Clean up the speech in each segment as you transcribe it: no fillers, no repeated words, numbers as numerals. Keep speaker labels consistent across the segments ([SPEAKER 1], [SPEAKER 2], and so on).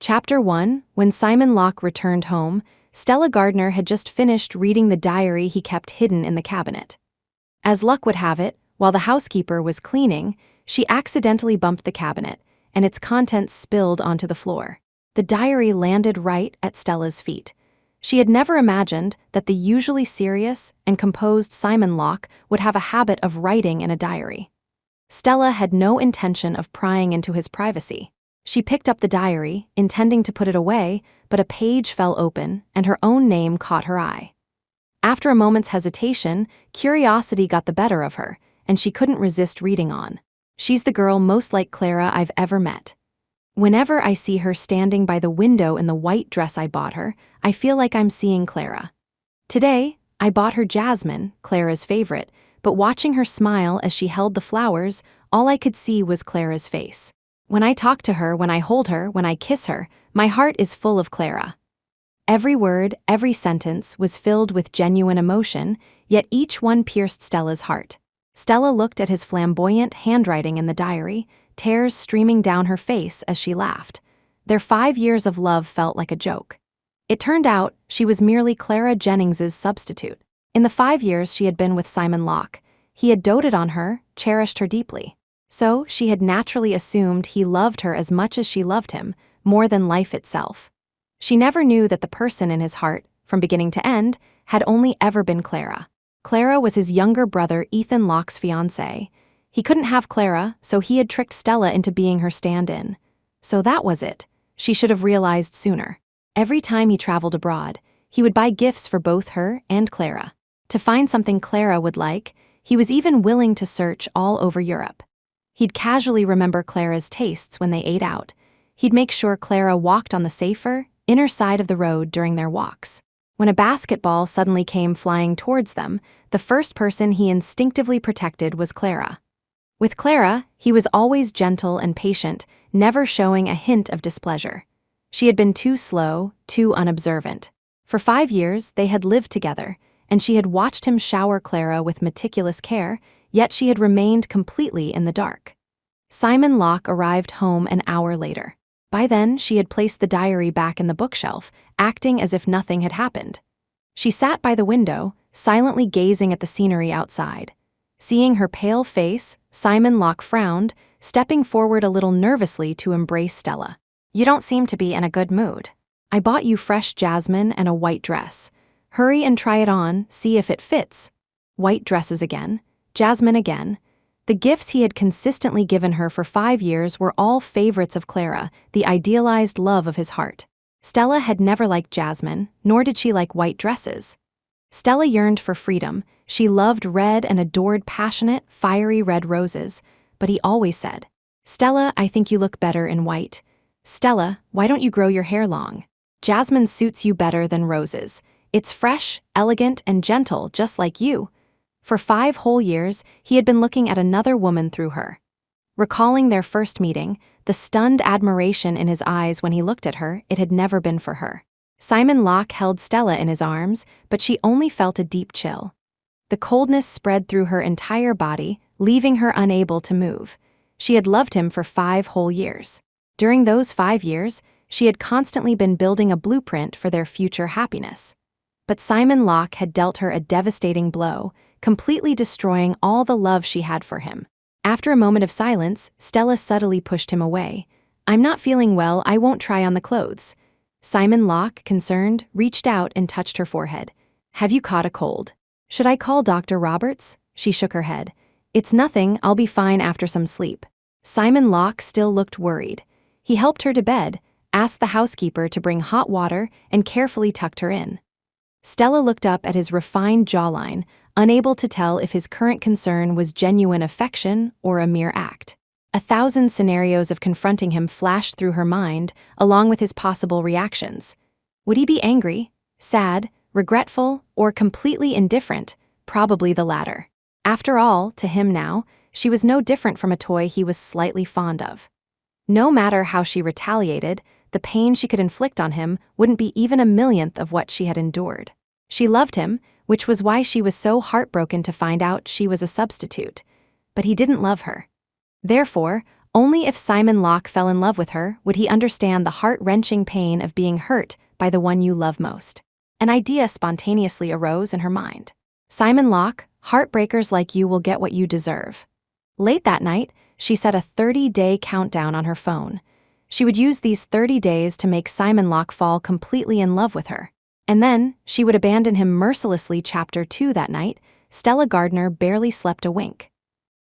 [SPEAKER 1] Chapter 1. When Simon Locke returned home, Stella Gardner had just finished reading the diary he kept hidden in the cabinet. As luck would have it, while the housekeeper was cleaning, she accidentally bumped the cabinet, and its contents spilled onto the floor. The diary landed right at Stella's feet. She had never imagined that the usually serious and composed Simon Locke would have a habit of writing in a diary. Stella had no intention of prying into his privacy. She picked up the diary, intending to put it away, but a page fell open, and her own name caught her eye. After a moment's hesitation, curiosity got the better of her, and she couldn't resist reading on. "She's the girl most like Clara I've ever met. Whenever I see her standing by the window in the white dress I bought her, I feel like I'm seeing Clara. Today, I bought her Jasmine, Clara's favorite, but watching her smile as she held the flowers, all I could see was Clara's face. When I talk to her, when I hold her, when I kiss her, my heart is full of Clara." Every word, every sentence was filled with genuine emotion, yet each one pierced Stella's heart. Stella looked at his flamboyant handwriting in the diary, tears streaming down her face as she laughed. Their 5 years of love felt like a joke. It turned out she was merely Clara Jennings's substitute. In the 5 years she had been with Simon Locke, he had doted on her, cherished her deeply. So she had naturally assumed he loved her as much as she loved him, more than life itself. She never knew that the person in his heart, from beginning to end, had only ever been Clara. Clara was his younger brother Ethan Locke's fiancée. He couldn't have Clara, so he had tricked Stella into being her stand-in. So that was it. She should have realized sooner. Every time he traveled abroad, he would buy gifts for both her and Clara. To find something Clara would like, he was even willing to search all over Europe. He'd casually remember Clara's tastes when they ate out. He'd make sure Clara walked on the safer, inner side of the road during their walks. When a basketball suddenly came flying towards them, the first person he instinctively protected was Clara. With Clara, he was always gentle and patient, never showing a hint of displeasure. She had been too slow, too unobservant. For 5 years, they had lived together, and she had watched him shower Clara with meticulous care, yet she had remained completely in the dark. Simon Locke arrived home an hour later. By then, she had placed the diary back in the bookshelf, acting as if nothing had happened. She sat by the window, silently gazing at the scenery outside. Seeing her pale face, Simon Locke frowned, stepping forward a little nervously to embrace Stella. "You don't seem to be in a good mood. I bought you fresh jasmine and a white dress. Hurry and try it on, see if it fits." White dresses again. Jasmine again. The gifts he had consistently given her for 5 years were all favorites of Clara, the idealized love of his heart. Stella had never liked Jasmine, nor did she like white dresses. Stella yearned for freedom. She loved red and adored passionate, fiery red roses. But he always said, "Stella, I think you look better in white. Stella, why don't you grow your hair long? Jasmine suits you better than roses. It's fresh, elegant, and gentle, just like you." For 5 whole years, he had been looking at another woman through her. Recalling their first meeting, the stunned admiration in his eyes when he looked at her, it had never been for her. Simon Locke held Stella in his arms, but she only felt a deep chill. The coldness spread through her entire body, leaving her unable to move. She had loved him for 5 whole years. During those 5 years, she had constantly been building a blueprint for their future happiness. But Simon Locke had dealt her a devastating blow, completely destroying all the love she had for him. After a moment of silence, Stella subtly pushed him away. "I'm not feeling well, I won't try on the clothes." Simon Locke, concerned, reached out and touched her forehead. "Have you caught a cold? Should I call Dr. Roberts?" She shook her head. "It's nothing, I'll be fine after some sleep." Simon Locke still looked worried. He helped her to bed, asked the housekeeper to bring hot water, and carefully tucked her in. Stella looked up at his refined jawline, unable to tell if his current concern was genuine affection or a mere act. 1,000 scenarios of confronting him flashed through her mind, along with his possible reactions. Would he be angry, sad, regretful, or completely indifferent? Probably the latter. After all, to him now, she was no different from a toy he was slightly fond of. No matter how she retaliated, the pain she could inflict on him wouldn't be even a millionth of what she had endured. She loved him, which was why she was so heartbroken to find out she was a substitute. But he didn't love her. Therefore, Only if Simon Locke fell in love with her would he understand the heart-wrenching pain of being hurt by the one you love most. An idea spontaneously arose in her mind. Simon Locke, heartbreakers like you will get what you deserve. Late that night, she set a 30-day countdown on her phone. She would use these 30 days to make Simon Locke fall completely in love with her. And then, she would abandon him mercilessly. Chapter 2. That night, Stella Gardner barely slept a wink.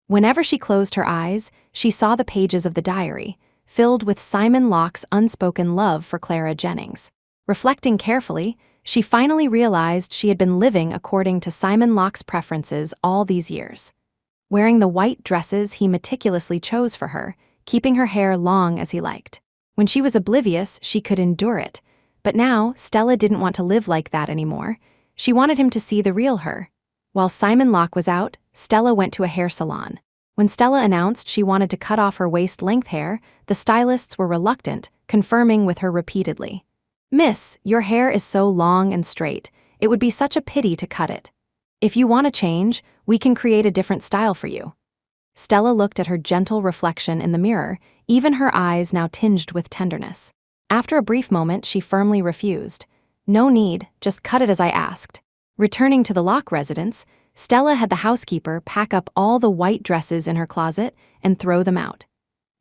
[SPEAKER 1] Whenever she closed her eyes, she saw the pages of the diary, filled with Simon Locke's unspoken love for Clara Jennings. Reflecting carefully, she finally realized she had been living according to Simon Locke's preferences all these years. Wearing the white dresses he meticulously chose for her, keeping her hair long as he liked. When she was oblivious, she could endure it. But now, Stella didn't want to live like that anymore. She wanted him to see the real her. While Simon Locke was out, Stella went to a hair salon. When Stella announced she wanted to cut off her waist-length hair, the stylists were reluctant, confirming with her repeatedly. "Miss, your hair is so long and straight. It would be such a pity to cut it. If you want to change, we can create a different style for you." Stella looked at her gentle reflection in the mirror, even her eyes now tinged with tenderness. After a brief moment, she firmly refused. "No need, just cut it as I asked." Returning to the Locke residence, Stella had the housekeeper pack up all the white dresses in her closet and throw them out.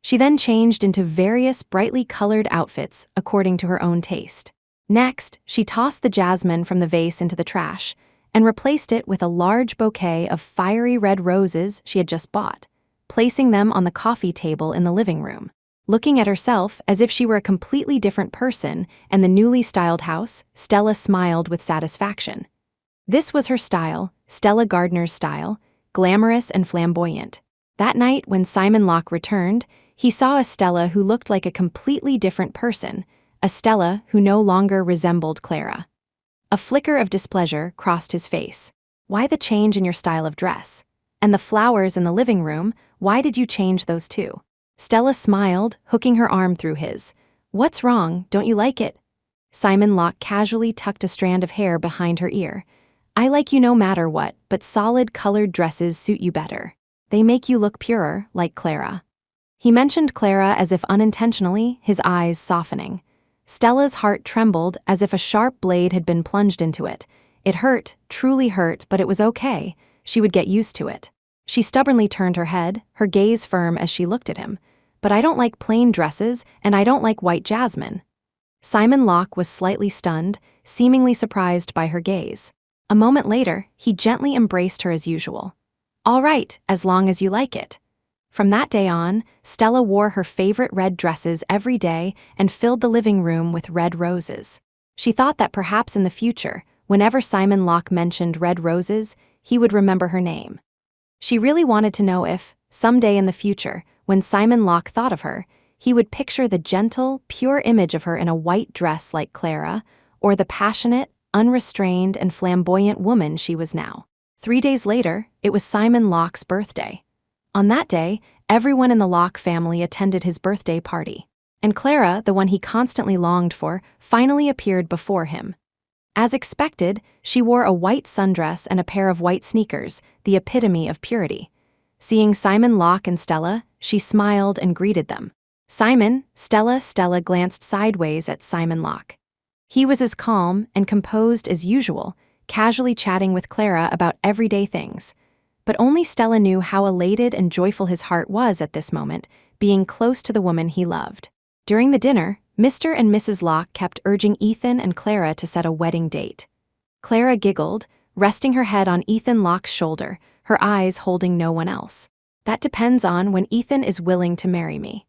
[SPEAKER 1] She then changed into various brightly colored outfits according to her own taste. Next, she tossed the jasmine from the vase into the trash and replaced it with a large bouquet of fiery red roses she had just bought, placing them on the coffee table in the living room. Looking at herself as if she were a completely different person and the newly styled house, Stella smiled with satisfaction. This was her style, Stella Gardner's style, glamorous and flamboyant. That night, when Simon Locke returned, he saw a Stella who looked like a completely different person, a Stella who no longer resembled Clara. A flicker of displeasure crossed his face. "Why the change in your style of dress? And the flowers in the living room, why did you change those too?" Stella smiled, hooking her arm through his. "What's wrong? Don't you like it?" Simon Locke casually tucked a strand of hair behind her ear. "I like you no matter what, but solid colored dresses suit you better. They make you look purer, like Clara." He mentioned Clara as if unintentionally, his eyes softening. Stella's heart trembled as if a sharp blade had been plunged into it. It hurt, truly hurt, but it was okay. She would get used to it. She stubbornly turned her head, her gaze firm as she looked at him. "But I don't like plain dresses, and I don't like white jasmine." Simon Locke was slightly stunned, seemingly surprised by her gaze. A moment later, he gently embraced her as usual. "All right, as long as you like it." From that day on, Stella wore her favorite red dresses every day and filled the living room with red roses. She thought that perhaps in the future, whenever Simon Locke mentioned red roses, he would remember her name. She really wanted to know if, someday in the future, when Simon Locke thought of her, he would picture the gentle, pure image of her in a white dress like Clara, or the passionate, unrestrained, and flamboyant woman she was now. 3 days later, it was Simon Locke's birthday. On that day, everyone in the Locke family attended his birthday party. And Clara, the one he constantly longed for, finally appeared before him. As expected, she wore a white sundress and a pair of white sneakers, the epitome of purity. Seeing Simon Locke and Stella, she smiled and greeted them. "Simon, Stella." Stella glanced sideways at Simon Locke. He was as calm and composed as usual, casually chatting with Clara about everyday things. But only Stella knew how elated and joyful his heart was at this moment, being close to the woman he loved. During the dinner, Mr. and Mrs. Locke kept urging Ethan and Clara to set a wedding date. Clara giggled, resting her head on Ethan Locke's shoulder, her eyes holding no one else. "That depends on when Ethan is willing to marry me."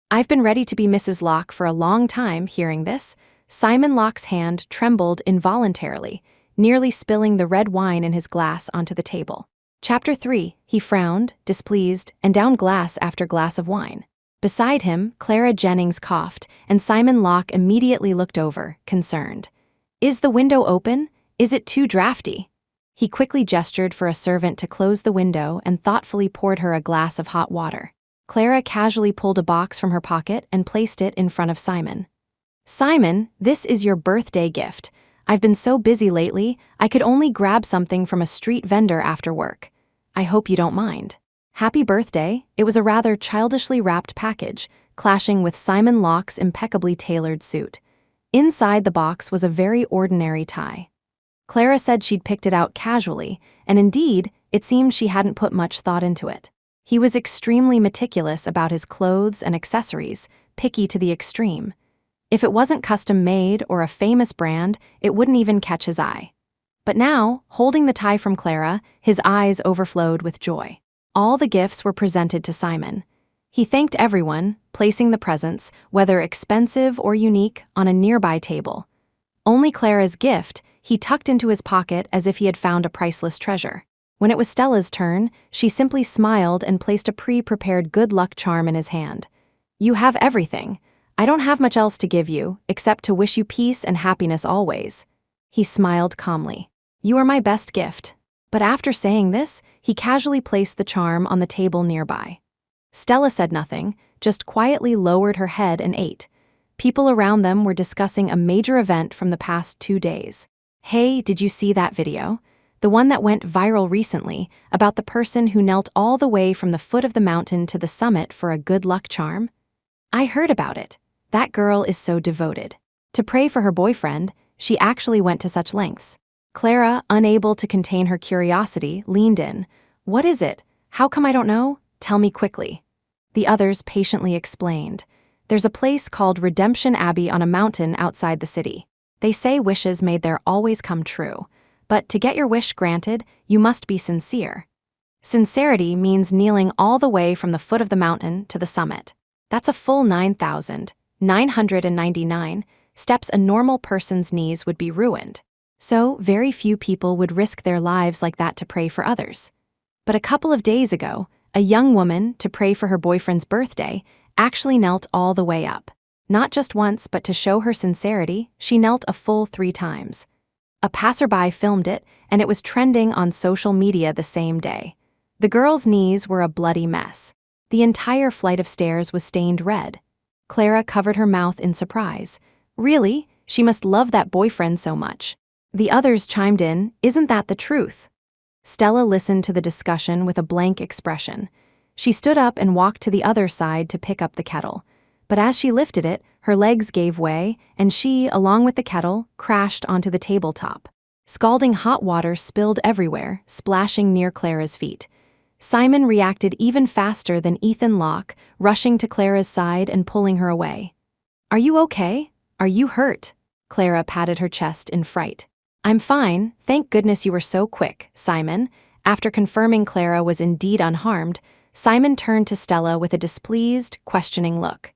[SPEAKER 1] "I've been ready to be Mrs. Locke for a long time." Hearing this, Simon Locke's hand trembled involuntarily, nearly spilling the red wine in his glass onto the table. Chapter 3. He frowned, displeased, and downed glass after glass of wine. Beside him, Clara Jennings coughed, and Simon Locke immediately looked over, concerned. "Is the window open? Is it too drafty?" He quickly gestured for a servant to close the window and thoughtfully poured her a glass of hot water. Clara casually pulled a box from her pocket and placed it in front of Simon. "Simon, this is your birthday gift. I've been so busy lately, I could only grab something from a street vendor after work. I hope you don't mind." Happy birthday. It was a rather childishly wrapped package, clashing with Simon Locke's impeccably tailored suit. Inside the box was a very ordinary tie. Clara said she'd picked it out casually, and indeed, it seemed she hadn't put much thought into it. He was extremely meticulous about his clothes and accessories, picky to the extreme. If it wasn't custom-made or a famous brand, it wouldn't even catch his eye. But now, holding the tie from Clara, his eyes overflowed with joy. All the gifts were presented to Simon. He thanked everyone, placing the presents, whether expensive or unique, on a nearby table. Only Clara's gift he tucked into his pocket as if he had found a priceless treasure. When it was Stella's turn, she simply smiled and placed a pre-prepared good luck charm in his hand. "You have everything. I don't have much else to give you, except to wish you peace and happiness always." He smiled calmly. "You are my best gift." But after saying this, he casually placed the charm on the table nearby. Stella said nothing, just quietly lowered her head and ate. People around them were discussing a major event from the past 2 days. "Hey, did you see that video? The one that went viral recently, about the person who knelt all the way from the foot of the mountain to the summit for a good luck charm?" "I heard about it. That girl is so devoted. To pray for her boyfriend, she actually went to such lengths." Clara, unable to contain her curiosity, leaned in. "What is it? How come I don't know? Tell me quickly." The others patiently explained. "There's a place called Redemption Abbey on a mountain outside the city. They say wishes made there always come true. But to get your wish granted, you must be sincere. Sincerity means kneeling all the way from the foot of the mountain to the summit. That's a full 9,999 steps. A normal person's knees would be ruined. So, very few people would risk their lives like that to pray for others. But a couple of days ago, a young woman, to pray for her boyfriend's birthday, actually knelt all the way up. Not just once, but to show her sincerity, she knelt a full 3 times. A passerby filmed it, and it was trending on social media the same day. The girl's knees were a bloody mess. The entire flight of stairs was stained red. Clara covered her mouth in surprise. Really? She must love that boyfriend so much. The others chimed in, "Isn't that the truth?" Stella listened to the discussion with a blank expression. She stood up and walked to the other side to pick up the kettle. But as she lifted it, her legs gave way, and she, along with the kettle, crashed onto the tabletop. Scalding hot water spilled everywhere, splashing near Clara's feet. Simon reacted even faster than Ethan Locke, rushing to Clara's side and pulling her away. "Are you okay? Are you hurt?" Clara patted her chest in fright. "I'm fine, thank goodness you were so quick, Simon." After confirming Clara was indeed unharmed, Simon turned to Stella with a displeased, questioning look.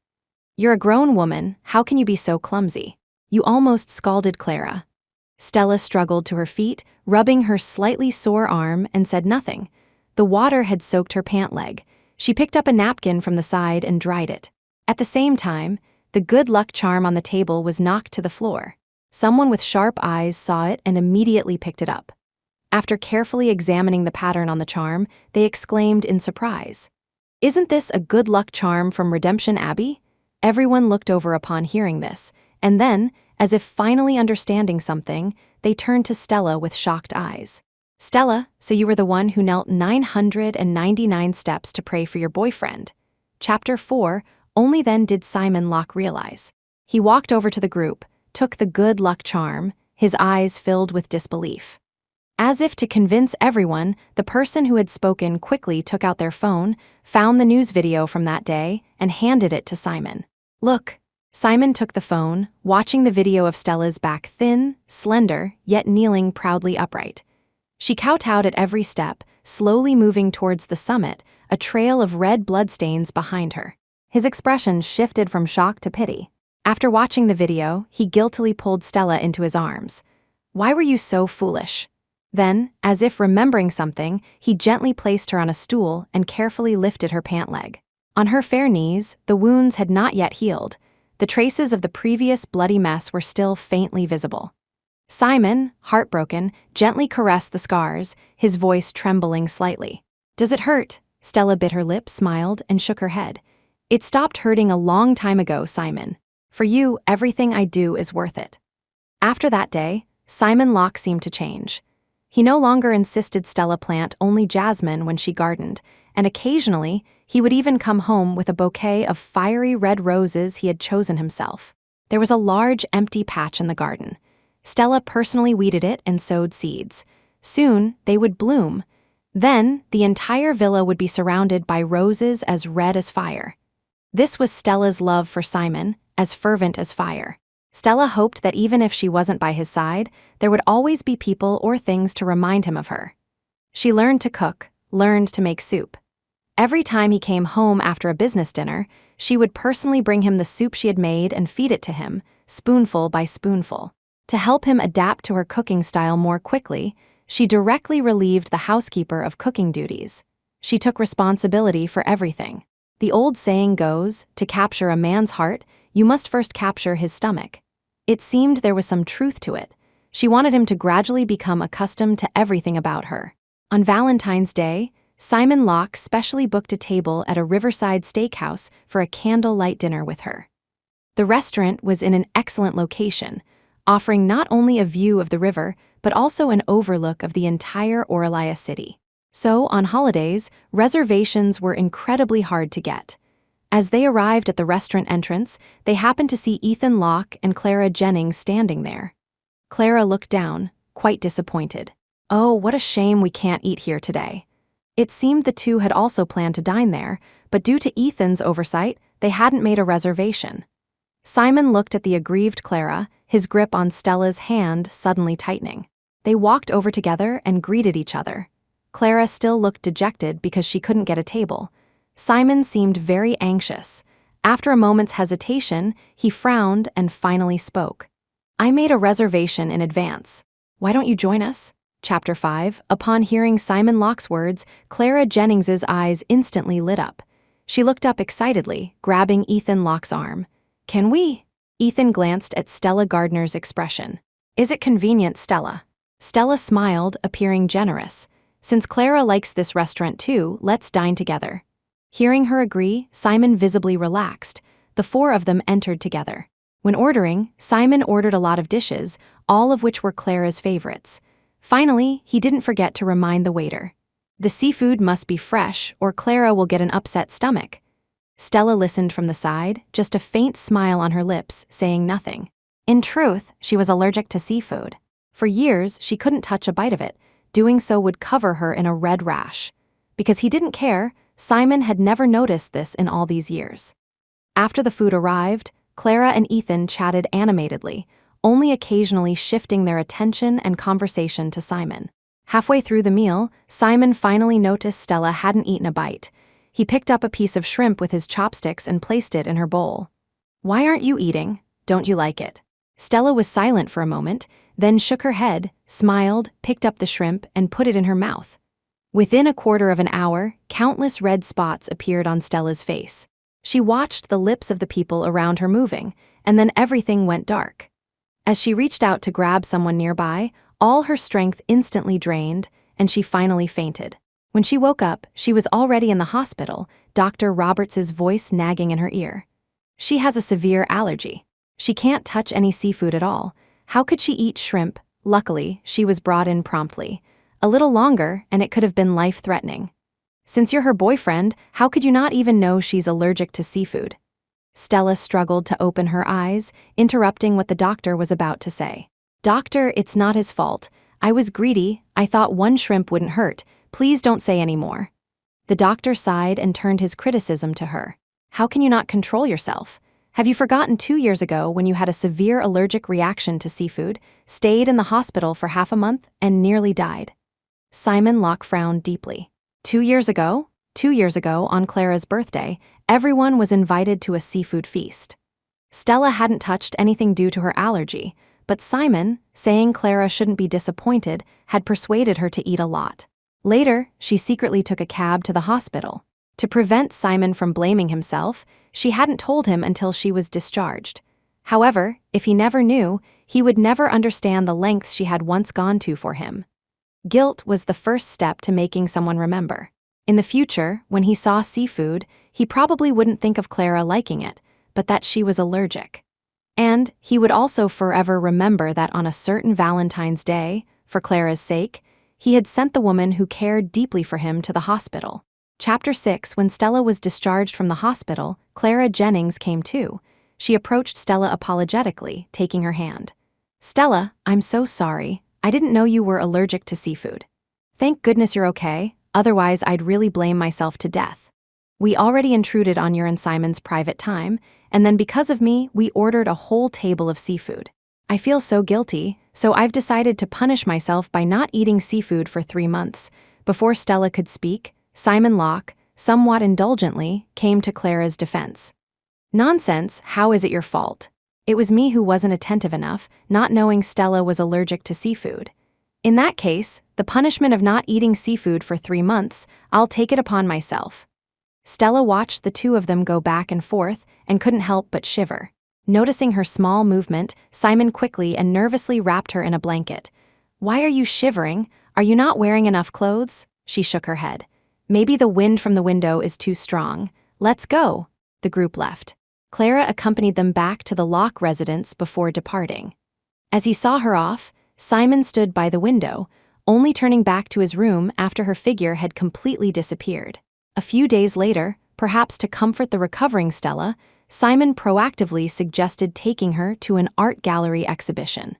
[SPEAKER 1] "You're a grown woman, how can you be so clumsy? You almost scalded Clara." Stella struggled to her feet, rubbing her slightly sore arm, and said nothing. The water had soaked her pant leg. She picked up a napkin from the side and dried it. At the same time, the good luck charm on the table was knocked to the floor. Someone with sharp eyes saw it and immediately picked it up. After carefully examining the pattern on the charm, they exclaimed in surprise, "Isn't this a good luck charm from Redemption Abbey?" Everyone looked over upon hearing this, and then, as if finally understanding something, they turned to Stella with shocked eyes. "Stella, so you were the one who knelt 999 steps to pray for your boyfriend." Chapter 4, only then did Simon Locke realize. He walked over to the group, took the good luck charm, his eyes filled with disbelief. As if to convince everyone, the person who had spoken quickly took out their phone, found the news video from that day, and handed it to Simon. "Look." Simon took the phone, watching the video of Stella's back thin, slender, yet kneeling proudly upright. She kowtowed at every step, slowly moving towards the summit, a trail of red bloodstains behind her. His expression shifted from shock to pity. After watching the video, he guiltily pulled Stella into his arms. "Why were you so foolish?" Then, as if remembering something, he gently placed her on a stool and carefully lifted her pant leg. On her fair knees, the wounds had not yet healed. The traces of the previous bloody mess were still faintly visible. Simon, heartbroken, gently caressed the scars, his voice trembling slightly. "Does it hurt?" Stella bit her lip, smiled, and shook her head. "It stopped hurting a long time ago, Simon. For you, everything I do is worth it." After that day, Simon Locke seemed to change. He no longer insisted Stella plant only jasmine when she gardened, and occasionally, he would even come home with a bouquet of fiery red roses he had chosen himself. There was a large empty patch in the garden. Stella personally weeded it and sowed seeds. Soon, they would bloom. Then, the entire villa would be surrounded by roses as red as fire. This was Stella's love for Simon, as fervent as fire. Stella hoped that even if she wasn't by his side, there would always be people or things to remind him of her. She learned to cook, learned to make soup. Every time he came home after a business dinner, she would personally bring him the soup she had made and feed it to him, spoonful by spoonful. To help him adapt to her cooking style more quickly, she directly relieved the housekeeper of cooking duties. She took responsibility for everything. The old saying goes, to capture a man's heart, you must first capture his stomach. It seemed there was some truth to it. She wanted him to gradually become accustomed to everything about her. On Valentine's Day, Simon Locke specially booked a table at a riverside steakhouse for a candlelight dinner with her. The restaurant was in an excellent location, offering not only a view of the river, but also an overlook of the entire Orlia city. So, on holidays, reservations were incredibly hard to get. As they arrived at the restaurant entrance, they happened to see Ethan Locke and Clara Jennings standing there. Clara looked down, quite disappointed. "Oh, what a shame we can't eat here today." It seemed the two had also planned to dine there, but due to Ethan's oversight, they hadn't made a reservation. Simon looked at the aggrieved Clara, his grip on Stella's hand suddenly tightening. They walked over together and greeted each other. Clara still looked dejected because she couldn't get a table. Simon seemed very anxious. After a moment's hesitation, he frowned and finally spoke. "I made a reservation in advance. Why don't you join us?" Chapter 5. Upon hearing Simon Locke's words, Clara Jennings's eyes instantly lit up. She looked up excitedly, grabbing Ethan Locke's arm. "Can we?" Ethan glanced at Stella Gardner's expression. "Is it convenient, Stella?" Stella smiled, appearing generous. "Since Clara likes this restaurant too, let's dine together." Hearing her agree, Simon visibly relaxed. The four of them entered together. When ordering, Simon ordered a lot of dishes, all of which were Clara's favorites. Finally, he didn't forget to remind the waiter. "The seafood must be fresh, or Clara will get an upset stomach." Stella listened from the side, just a faint smile on her lips, saying nothing. In truth, she was allergic to seafood. For years, she couldn't touch a bite of it. Doing so would cover her in a red rash. Because he didn't care, Simon had never noticed this in all these years. After the food arrived, Clara and Ethan chatted animatedly, only occasionally shifting their attention and conversation to Simon. Halfway through the meal, Simon finally noticed Stella hadn't eaten a bite. He picked up a piece of shrimp with his chopsticks and placed it in her bowl. "Why aren't you eating? Don't you like it?" Stella was silent for a moment, then shook her head, smiled, picked up the shrimp, and put it in her mouth. Within a quarter of an hour, countless red spots appeared on Stella's face. She watched the lips of the people around her moving, and then everything went dark. As she reached out to grab someone nearby, all her strength instantly drained, and she finally fainted. When she woke up, she was already in the hospital, Dr. Roberts's voice nagging in her ear. "She has a severe allergy. She can't touch any seafood at all. How could she eat shrimp?" Luckily, she was brought in promptly. A little longer, and it could have been life-threatening. "Since you're her boyfriend, how could you not even know she's allergic to seafood?" Stella struggled to open her eyes, interrupting what the doctor was about to say. "Doctor, it's not his fault. I was greedy. I thought one shrimp wouldn't hurt. Please don't say any more." The doctor sighed and turned his criticism to her. "How can you not control yourself? Have you forgotten 2 years ago when you had a severe allergic reaction to seafood, stayed in the hospital for half a month, and nearly died?" Simon Locke frowned deeply. 2 years ago? 2 years ago, on Clara's birthday, everyone was invited to a seafood feast. Stella hadn't touched anything due to her allergy, but Simon, saying Clara shouldn't be disappointed, had persuaded her to eat a lot. Later, she secretly took a cab to the hospital. To prevent Simon from blaming himself, she hadn't told him until she was discharged. However, if he never knew, he would never understand the lengths she had once gone to for him. Guilt was the first step to making someone remember. In the future, when he saw seafood, he probably wouldn't think of Clara liking it, but that she was allergic. And he would also forever remember that on a certain Valentine's Day, for Clara's sake, he had sent the woman who cared deeply for him to the hospital. Chapter 6. When Stella was discharged from the hospital, Clara Jennings came too. She approached Stella apologetically, taking her hand. Stella, I'm so sorry. I didn't know you were allergic to seafood. Thank goodness you're okay, otherwise I'd really blame myself to death. We already intruded on your and Simon's private time, and then because of me, we ordered a whole table of seafood. I feel so guilty, so I've decided to punish myself by not eating seafood for 3 months. Before Stella could speak, Simon Locke, somewhat indulgently, came to Clara's defense. Nonsense, how is it your fault? It was me who wasn't attentive enough, not knowing Stella was allergic to seafood. In that case, the punishment of not eating seafood for 3 months, I'll take it upon myself. Stella watched the two of them go back and forth and couldn't help but shiver. Noticing her small movement, Simon quickly and nervously wrapped her in a blanket. Why are you shivering? Are you not wearing enough clothes? She shook her head. Maybe the wind from the window is too strong. Let's go. The group left. Clara accompanied them back to the Locke residence before departing. As he saw her off, Simon stood by the window, only turning back to his room after her figure had completely disappeared. A few days later, perhaps to comfort the recovering Stella, Simon proactively suggested taking her to an art gallery exhibition.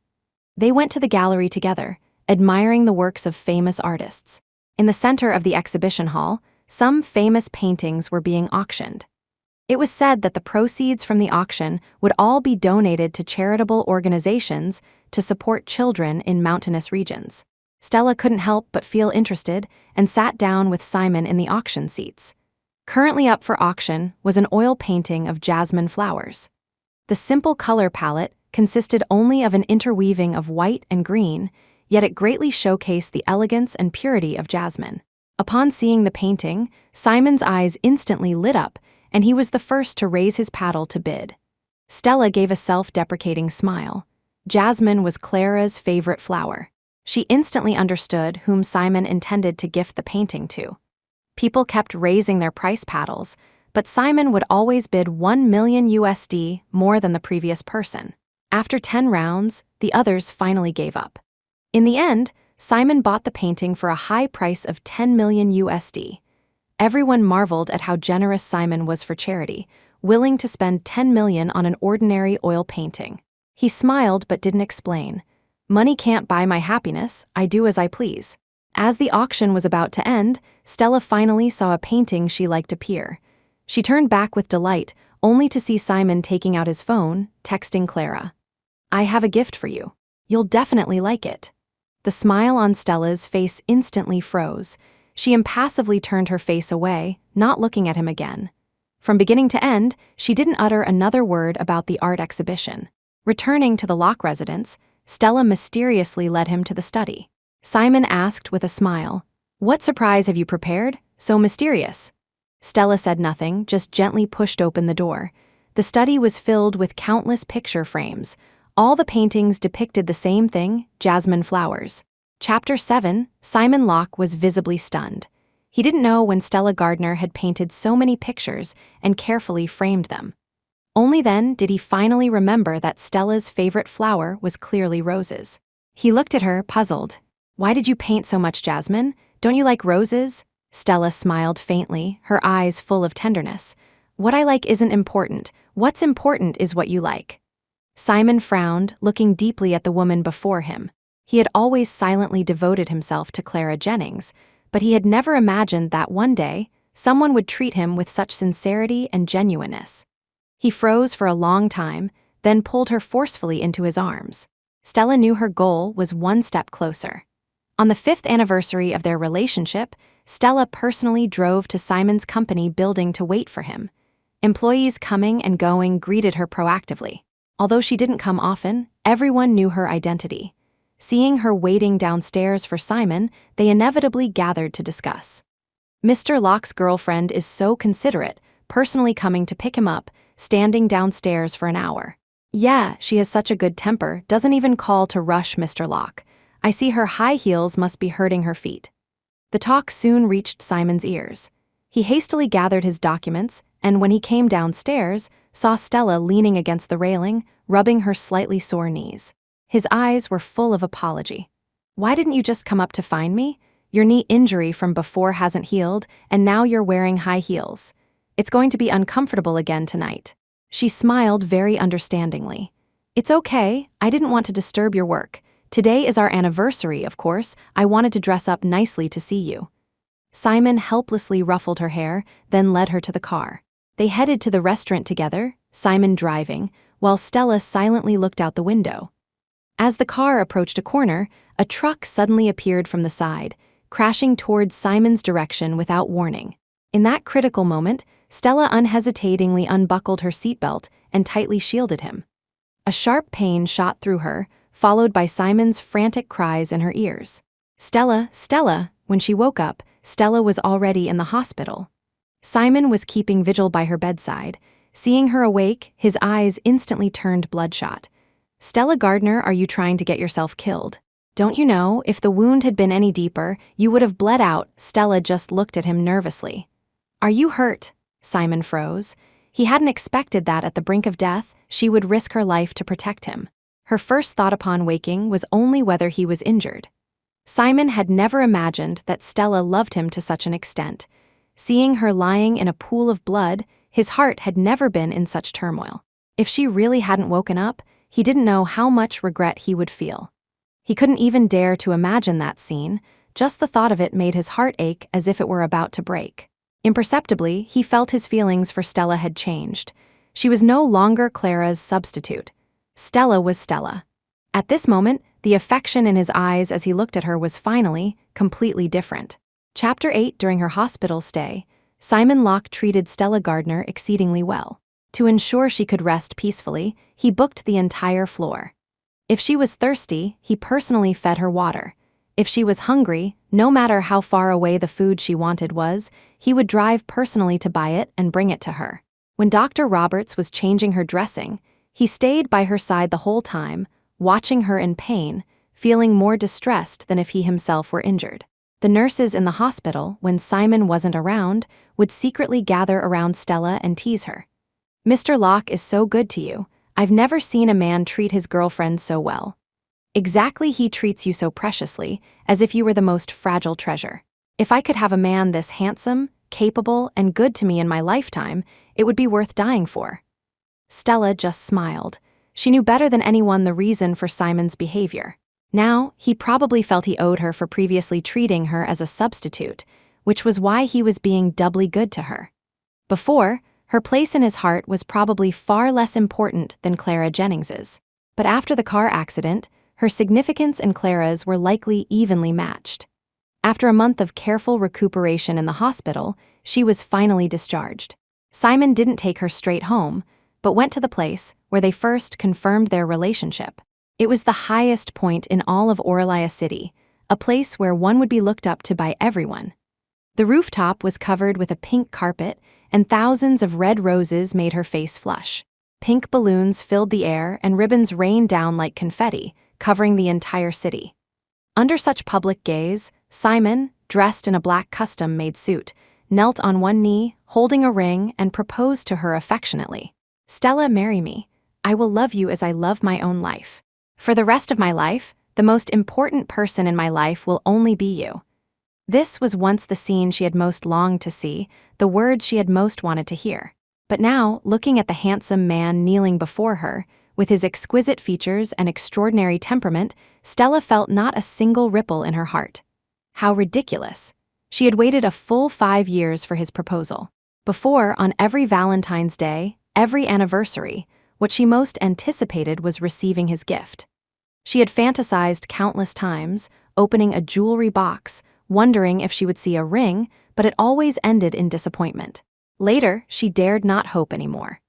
[SPEAKER 1] They went to the gallery together, admiring the works of famous artists. In the center of the exhibition hall, some famous paintings were being auctioned. It was said that the proceeds from the auction would all be donated to charitable organizations to support children in mountainous regions. Stella couldn't help but feel interested and sat down with Simon in the auction seats. Currently up for auction was an oil painting of jasmine flowers. The simple color palette consisted only of an interweaving of white and green, yet it greatly showcased the elegance and purity of jasmine. Upon seeing the painting, Simon's eyes instantly lit up, and he was the first to raise his paddle to bid. Stella gave a self-deprecating smile. Jasmine was Clara's favorite flower. She instantly understood whom Simon intended to gift the painting to. People kept raising their price paddles, but Simon would always bid $1 million more than the previous person. After 10 rounds, the others finally gave up. In the end, Simon bought the painting for a high price of $10 million. Everyone marveled at how generous Simon was for charity, willing to spend $10 million on an ordinary oil painting. He smiled but didn't explain. Money can't buy my happiness, I do as I please. As the auction was about to end, Stella finally saw a painting she liked appear. She turned back with delight, only to see Simon taking out his phone, texting Clara. I have a gift for you. You'll definitely like it. The smile on Stella's face instantly froze. She impassively turned her face away, not looking at him again. From beginning to end, she didn't utter another word about the art exhibition. Returning to the Locke residence, Stella mysteriously led him to the study. Simon asked with a smile, What surprise have you prepared? So mysterious. Stella said nothing, just gently pushed open the door. The study was filled with countless picture frames. All the paintings depicted the same thing, jasmine flowers. Chapter 7. Simon Locke was visibly stunned. He didn't know when Stella Gardner had painted so many pictures and carefully framed them. Only then did he finally remember that Stella's favorite flower was clearly roses. He looked at her, puzzled. Why did you paint so much jasmine? Don't you like roses? Stella smiled faintly, her eyes full of tenderness. What I like isn't important. What's important is what you like. Simon frowned, looking deeply at the woman before him. He had always silently devoted himself to Clara Jennings, but he had never imagined that one day, someone would treat him with such sincerity and genuineness. He froze for a long time, then pulled her forcefully into his arms. Stella knew her goal was one step closer. On the 5th anniversary of their relationship, Stella personally drove to Simon's company building to wait for him. Employees coming and going greeted her proactively. Although she didn't come often, everyone knew her identity. Seeing her waiting downstairs for Simon, they inevitably gathered to discuss. Mr. Locke's girlfriend is so considerate, personally coming to pick him up, standing downstairs for an hour. Yeah, she has such a good temper, doesn't even call to rush Mr. Locke. I see her high heels must be hurting her feet. The talk soon reached Simon's ears. He hastily gathered his documents, and when he came downstairs, saw Stella leaning against the railing, rubbing her slightly sore knees. His eyes were full of apology. Why didn't you just come up to find me? Your knee injury from before hasn't healed, and now you're wearing high heels. It's going to be uncomfortable again tonight." She smiled very understandingly. "It's okay, I didn't want to disturb your work. Today is our anniversary, of course. I wanted to dress up nicely to see you." Simon helplessly ruffled her hair, then led her to the car. They headed to the restaurant together, Simon driving, while Stella silently looked out the window. As the car approached a corner, a truck suddenly appeared from the side, crashing towards Simon's direction without warning. In that critical moment, Stella unhesitatingly unbuckled her seatbelt and tightly shielded him. A sharp pain shot through her, followed by Simon's frantic cries in her ears. "Stella, Stella!" When she woke up, Stella was already in the hospital. Simon was keeping vigil by her bedside. Seeing her awake, his eyes instantly turned bloodshot. "Stella Gardner, are you trying to get yourself killed? Don't you know, if the wound had been any deeper, you would have bled out?" Stella just looked at him nervously. "Are you hurt?" Simon froze. He hadn't expected that at the brink of death, she would risk her life to protect him. Her first thought upon waking was only whether he was injured. Simon had never imagined that Stella loved him to such an extent. Seeing her lying in a pool of blood, his heart had never been in such turmoil. If she really hadn't woken up, he didn't know how much regret he would feel. He couldn't even dare to imagine that scene. Just the thought of it made his heart ache as if it were about to break. Imperceptibly, he felt his feelings for Stella had changed. She was no longer Clara's substitute. Stella was Stella. At this moment, the affection in his eyes as he looked at her was finally, completely different. Chapter 8. During her hospital stay, Simon Locke treated Stella Gardner exceedingly well. To ensure she could rest peacefully, he booked the entire floor. If she was thirsty, he personally fed her water. If she was hungry, no matter how far away the food she wanted was, he would drive personally to buy it and bring it to her. When Dr. Roberts was changing her dressing, he stayed by her side the whole time, watching her in pain, feeling more distressed than if he himself were injured. The nurses in the hospital, when Simon wasn't around, would secretly gather around Stella and tease her. "Mr. Locke is so good to you. I've never seen a man treat his girlfriend so well. Exactly, he treats you so preciously, as if you were the most fragile treasure. If I could have a man this handsome, capable, and good to me in my lifetime, it would be worth dying for." Stella just smiled. She knew better than anyone the reason for Simon's behavior. Now, he probably felt he owed her for previously treating her as a substitute, which was why he was being doubly good to her. Before, her place in his heart was probably far less important than Clara Jennings's. But after the car accident, her significance and Clara's were likely evenly matched. After a month of careful recuperation in the hospital, she was finally discharged. Simon didn't take her straight home, but went to the place where they first confirmed their relationship. It was the highest point in all of Oralia City, a place where one would be looked up to by everyone. The rooftop was covered with a pink carpet, and thousands of red roses made her face flush. Pink balloons filled the air and ribbons rained down like confetti, covering the entire city. Under such public gaze, Simon, dressed in a black custom-made suit, knelt on one knee, holding a ring, and proposed to her affectionately. "Stella, marry me. I will love you as I love my own life. For the rest of my life, the most important person in my life will only be you." This was once the scene she had most longed to see, the words she had most wanted to hear. But now, looking at the handsome man kneeling before her, with his exquisite features and extraordinary temperament, Stella felt not a single ripple in her heart. How ridiculous. She had waited a full 5 years for his proposal. Before, on every Valentine's Day, every anniversary, what she most anticipated was receiving his gift. She had fantasized countless times, opening a jewelry box, wondering if she would see a ring, but it always ended in disappointment. Later, she dared not hope anymore.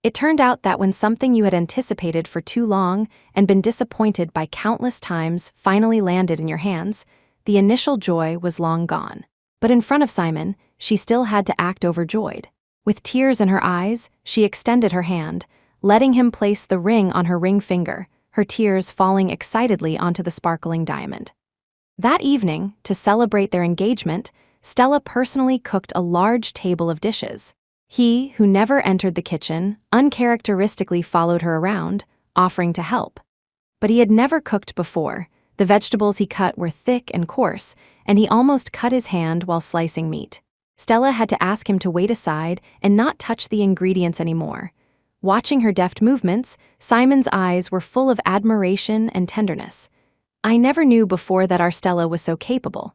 [SPEAKER 1] It turned out that when something you had anticipated for too long and been disappointed by countless times finally landed in your hands, the initial joy was long gone. But in front of Simon, she still had to act overjoyed. With tears in her eyes, she extended her hand, letting him place the ring on her ring finger, her tears falling excitedly onto the sparkling diamond. That evening, to celebrate their engagement, Stella personally cooked a large table of dishes. He, who never entered the kitchen, uncharacteristically followed her around, offering to help. But he had never cooked before. The vegetables he cut were thick and coarse, and he almost cut his hand while slicing meat. Stella had to ask him to wait aside and not touch the ingredients anymore. Watching her deft movements, Simon's eyes were full of admiration and tenderness. I never knew before that our Stella was so capable.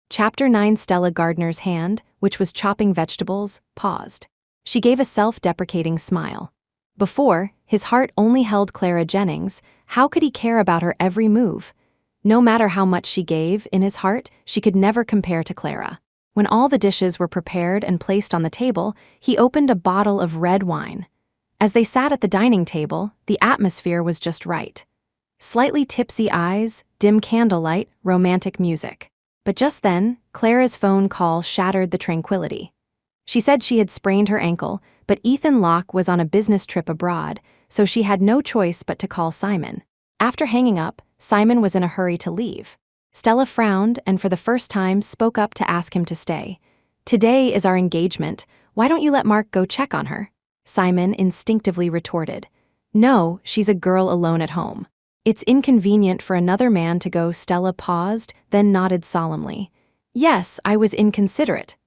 [SPEAKER 1] Chapter 9. Stella Gardner's hand, which was chopping vegetables, paused. She gave a self-deprecating smile. Before, his heart only held Clara Jennings. How could he care about her every move? No matter how much she gave, in his heart, she could never compare to Clara. When all the dishes were prepared and placed on the table, he opened a bottle of red wine. As they sat at the dining table, the atmosphere was just right. Slightly tipsy eyes, dim candlelight, romantic music. But just then, Clara's phone call shattered the tranquility. She said she had sprained her ankle, but Ethan Locke was on a business trip abroad, so she had no choice but to call Simon. After hanging up, Simon was in a hurry to leave. Stella frowned and for the first time spoke up to ask him to stay. "Today is our engagement. Why don't you let Mark go check on her?" Simon instinctively retorted. "No, she's a girl alone at home. It's inconvenient for another man to go." Stella paused, then nodded solemnly. "Yes, I was inconsiderate."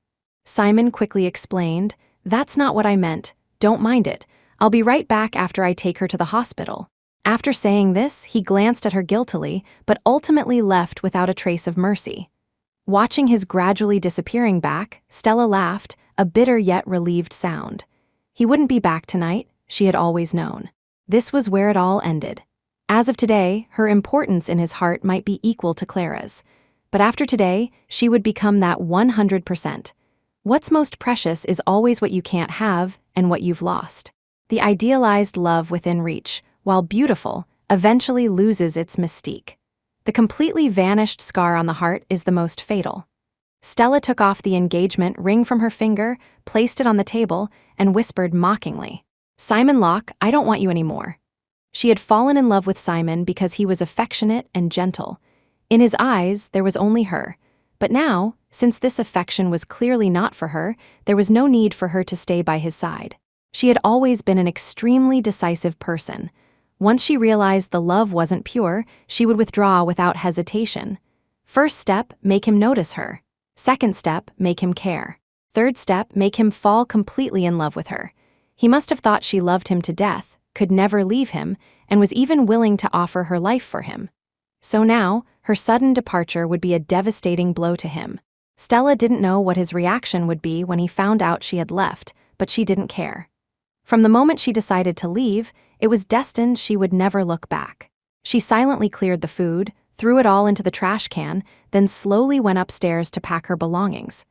[SPEAKER 1] Simon quickly explained, "That's not what I meant. Don't mind it. I'll be right back after I take her to the hospital." After saying this, he glanced at her guiltily, but ultimately left without a trace of mercy. Watching his gradually disappearing back, Stella laughed, a bitter yet relieved sound. He wouldn't be back tonight, she had always known. This was where it all ended. As of today, her importance in his heart might be equal to Clara's. But after today, she would become that 100%. What's most precious is always what you can't have and what you've lost. The idealized love within reach, while beautiful, eventually loses its mystique. The completely vanished scar on the heart is the most fatal. Stella took off the engagement ring from her finger, placed it on the table, and whispered mockingly, "Simon Locke, I don't want you anymore." She had fallen in love with Simon because he was affectionate and gentle. In his eyes, there was only her. But now, since this affection was clearly not for her, there was no need for her to stay by his side. She had always been an extremely decisive person. Once she realized the love wasn't pure, she would withdraw without hesitation. First step, make him notice her. Second step, make him care. Third step, make him fall completely in love with her. He must have thought she loved him to death, could never leave him, and was even willing to offer her life for him. So now, her sudden departure would be a devastating blow to him. Stella didn't know what his reaction would be when he found out she had left, but she didn't care. From the moment she decided to leave, it was destined she would never look back. She silently cleared the food, threw it all into the trash can, then slowly went upstairs to pack her belongings.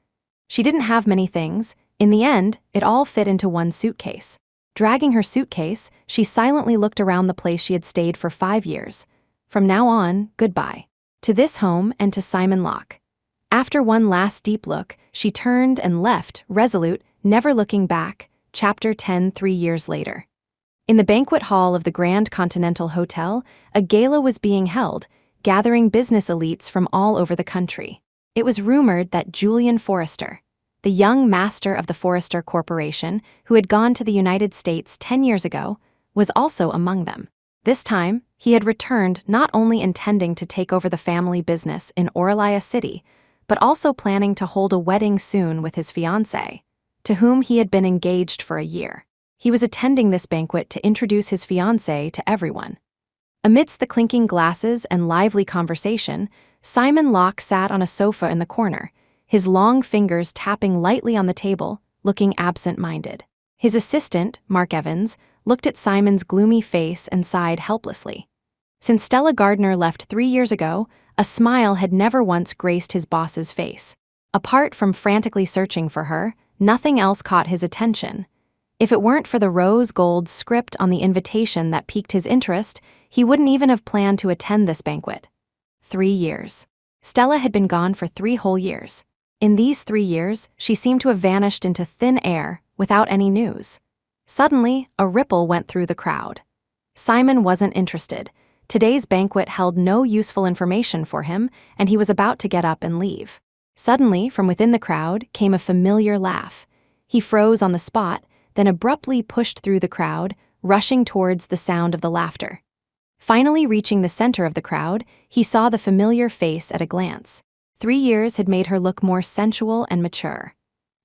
[SPEAKER 1] She didn't have many things. In the end, it all fit into one suitcase. Dragging her suitcase, she silently looked around the place she had stayed for 5 years. From now on, goodbye. To this home and to Simon Locke. After one last deep look, she turned and left, resolute, never looking back. Chapter 10. 3 years later. In the banquet hall of the Grand Continental Hotel, a gala was being held, gathering business elites from all over the country. It was rumored that Julian Forrester, the young master of the Forrester Corporation, who had gone to the United States 10 years ago, was also among them. This time, he had returned not only intending to take over the family business in Oralaya City, but also planning to hold a wedding soon with his fiancée, to whom he had been engaged for a year. He was attending this banquet to introduce his fiancée to everyone. Amidst the clinking glasses and lively conversation, Simon Locke sat on a sofa in the corner, his long fingers tapping lightly on the table, looking absent-minded. His assistant, Mark Evans, looked at Simon's gloomy face and sighed helplessly. Since Stella Gardner left 3 years ago, a smile had never once graced his boss's face. Apart from frantically searching for her, nothing else caught his attention. If it weren't for the rose gold script on the invitation that piqued his interest, he wouldn't even have planned to attend this banquet. 3 years. Stella had been gone for 3 whole years. In these 3 years, she seemed to have vanished into thin air without any news. Suddenly, a ripple went through the crowd. Simon wasn't interested. Today's banquet held no useful information for him, and he was about to get up and leave. Suddenly, from within the crowd, came a familiar laugh. He froze on the spot, then abruptly pushed through the crowd, rushing towards the sound of the laughter. Finally reaching the center of the crowd, he saw the familiar face at a glance. 3 years had made her look more sensual and mature.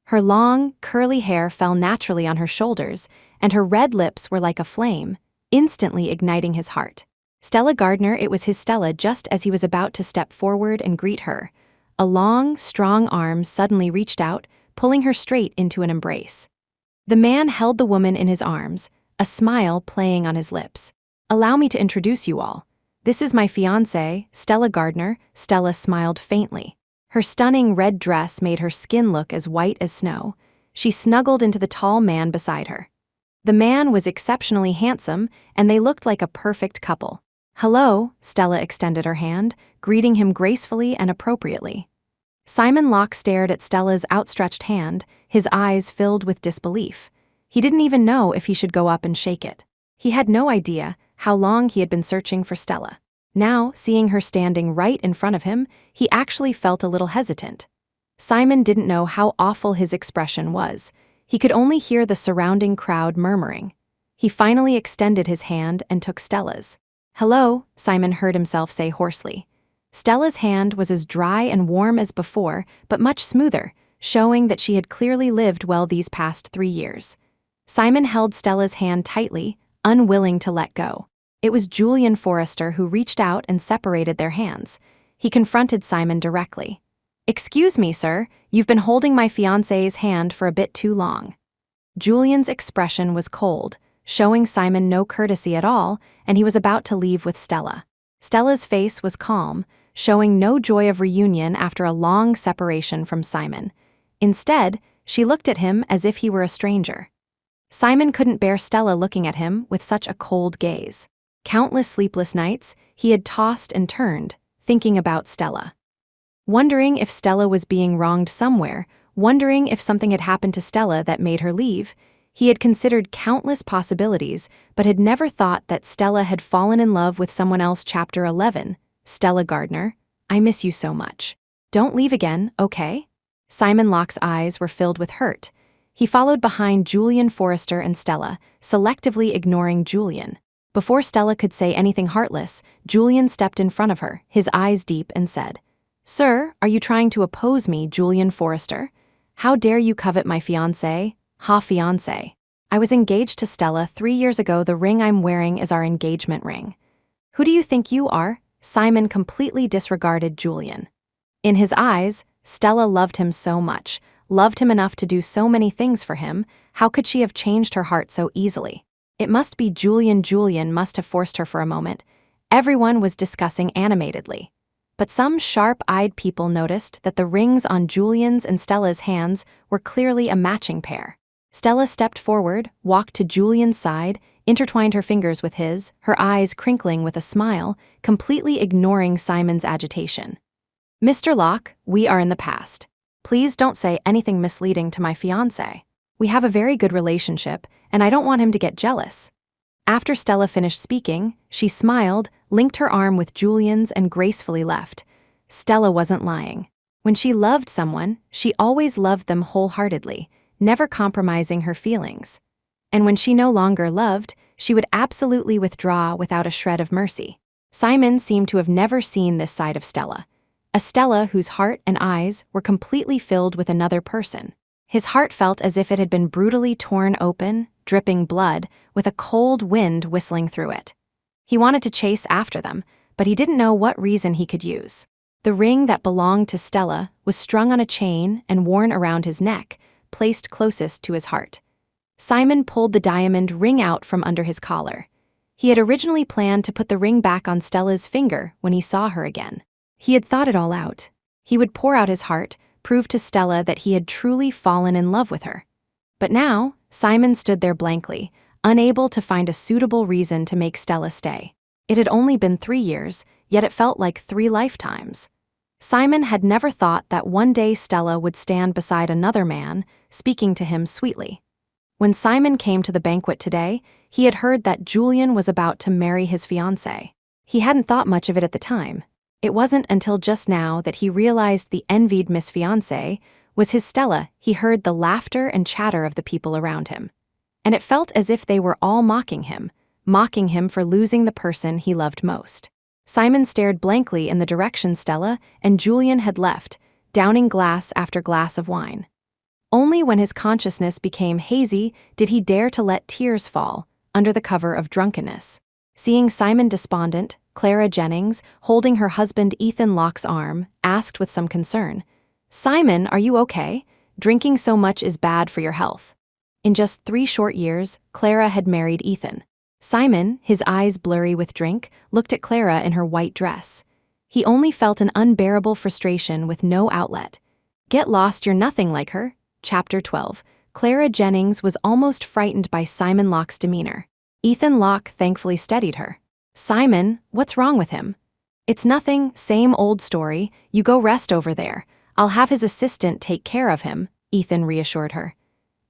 [SPEAKER 1] Her long, curly hair fell naturally on her shoulders, and her red lips were like a flame, instantly igniting his heart. Stella Gardner, it was his Stella just as he was about to step forward and greet her. A long, strong arm suddenly reached out, pulling her straight into an embrace. The man held the woman in his arms, a smile playing on his lips. "Allow me to introduce you all. This is my fiancée, Stella Gardner." Stella smiled faintly. Her stunning red dress made her skin look as white as snow. She snuggled into the tall man beside her. The man was exceptionally handsome, and they looked like a perfect couple. "Hello," Stella extended her hand, greeting him gracefully and appropriately. Simon Locke stared at Stella's outstretched hand, his eyes filled with disbelief. He didn't even know if he should go up and shake it. He had no idea how long he had been searching for Stella. Now, seeing her standing right in front of him, he actually felt a little hesitant. Simon didn't know how awful his expression was. He could only hear the surrounding crowd murmuring. He finally extended his hand and took Stella's. "Hello," Simon heard himself say hoarsely. Stella's hand was as dry and warm as before, but much smoother, showing that she had clearly lived well these past 3 years. Simon held Stella's hand tightly, unwilling to let go. It was Julian Forrester who reached out and separated their hands. He confronted Simon directly. "Excuse me, sir, you've been holding my fiancée's hand for a bit too long." Julian's expression was cold, showing Simon no courtesy at all, and he was about to leave with Stella. Stella's face was calm, showing no joy of reunion after a long separation from Simon. Instead, she looked at him as if he were a stranger. Simon couldn't bear Stella looking at him with such a cold gaze. Countless sleepless nights, he had tossed and turned, thinking about Stella. Wondering if Stella was being wronged somewhere, wondering if something had happened to Stella that made her leave. He had considered countless possibilities, but had never thought that Stella had fallen in love with someone else. Chapter 11. Stella Gardner, I miss you so much. Don't leave again, okay? Simon Locke's eyes were filled with hurt. He followed behind Julian Forrester and Stella, selectively ignoring Julian. Before Stella could say anything heartless, Julian stepped in front of her, his eyes deep, and said, "Sir, are you trying to oppose me, Julian Forrester? How dare you covet my fiancé? Ha, fiancé. I was engaged to Stella 3 years ago. The ring I'm wearing is our engagement ring." "Who do you think you are?" Simon completely disregarded Julian. In his eyes, Stella loved him so much, loved him enough to do so many things for him. How could she have changed her heart so easily? It must be Julian. Julian must have forced her for a moment. Everyone was discussing animatedly. But some sharp-eyed people noticed that the rings on Julian's and Stella's hands were clearly a matching pair. Stella stepped forward, walked to Julian's side, intertwined her fingers with his, her eyes crinkling with a smile, completely ignoring Simon's agitation. "Mr. Locke, we are in the past. Please don't say anything misleading to my fiancé. We have a very good relationship, and I don't want him to get jealous." After Stella finished speaking, she smiled, linked her arm with Julian's, and gracefully left. Stella wasn't lying. When she loved someone, she always loved them wholeheartedly, never compromising her feelings. And when she no longer loved, she would absolutely withdraw without a shred of mercy. Simon seemed to have never seen this side of Stella, a Stella whose heart and eyes were completely filled with another person. His heart felt as if it had been brutally torn open, dripping blood, with a cold wind whistling through it. He wanted to chase after them, but he didn't know what reason he could use. The ring that belonged to Stella was strung on a chain and worn around his neck, placed closest to his heart. Simon pulled the diamond ring out from under his collar. He had originally planned to put the ring back on Stella's finger when he saw her again. He had thought it all out. He would pour out his heart, prove to Stella that he had truly fallen in love with her. But now, Simon stood there blankly, unable to find a suitable reason to make Stella stay. It had only been 3 years, yet it felt like 3 lifetimes. Simon had never thought that one day Stella would stand beside another man, speaking to him sweetly. When Simon came to the banquet today, he had heard that Julian was about to marry his fiancée. He hadn't thought much of it at the time. It wasn't until just now that he realized the envied Miss Fiancée was his Stella. He heard the laughter and chatter of the people around him. And it felt as if they were all mocking him, mocking him for losing the person he loved most. Simon stared blankly in the direction Stella and Julian had left, downing glass after glass of wine. Only when his consciousness became hazy did he dare to let tears fall, under the cover of drunkenness. Seeing Simon despondent, Clara Jennings, holding her husband Ethan Locke's arm, asked with some concern, "Simon, are you okay? Drinking so much is bad for your health." In just 3 short years, Clara had married Ethan. Simon, his eyes blurry with drink, looked at Clara in her white dress. He only felt an unbearable frustration with no outlet. Get lost, you're nothing like her. Chapter 12. Clara Jennings was almost frightened by Simon Locke's demeanor. Ethan Locke thankfully steadied her. "Simon, what's wrong with him?" "It's nothing, same old story. You go rest over there. I'll have his assistant take care of him," Ethan reassured her.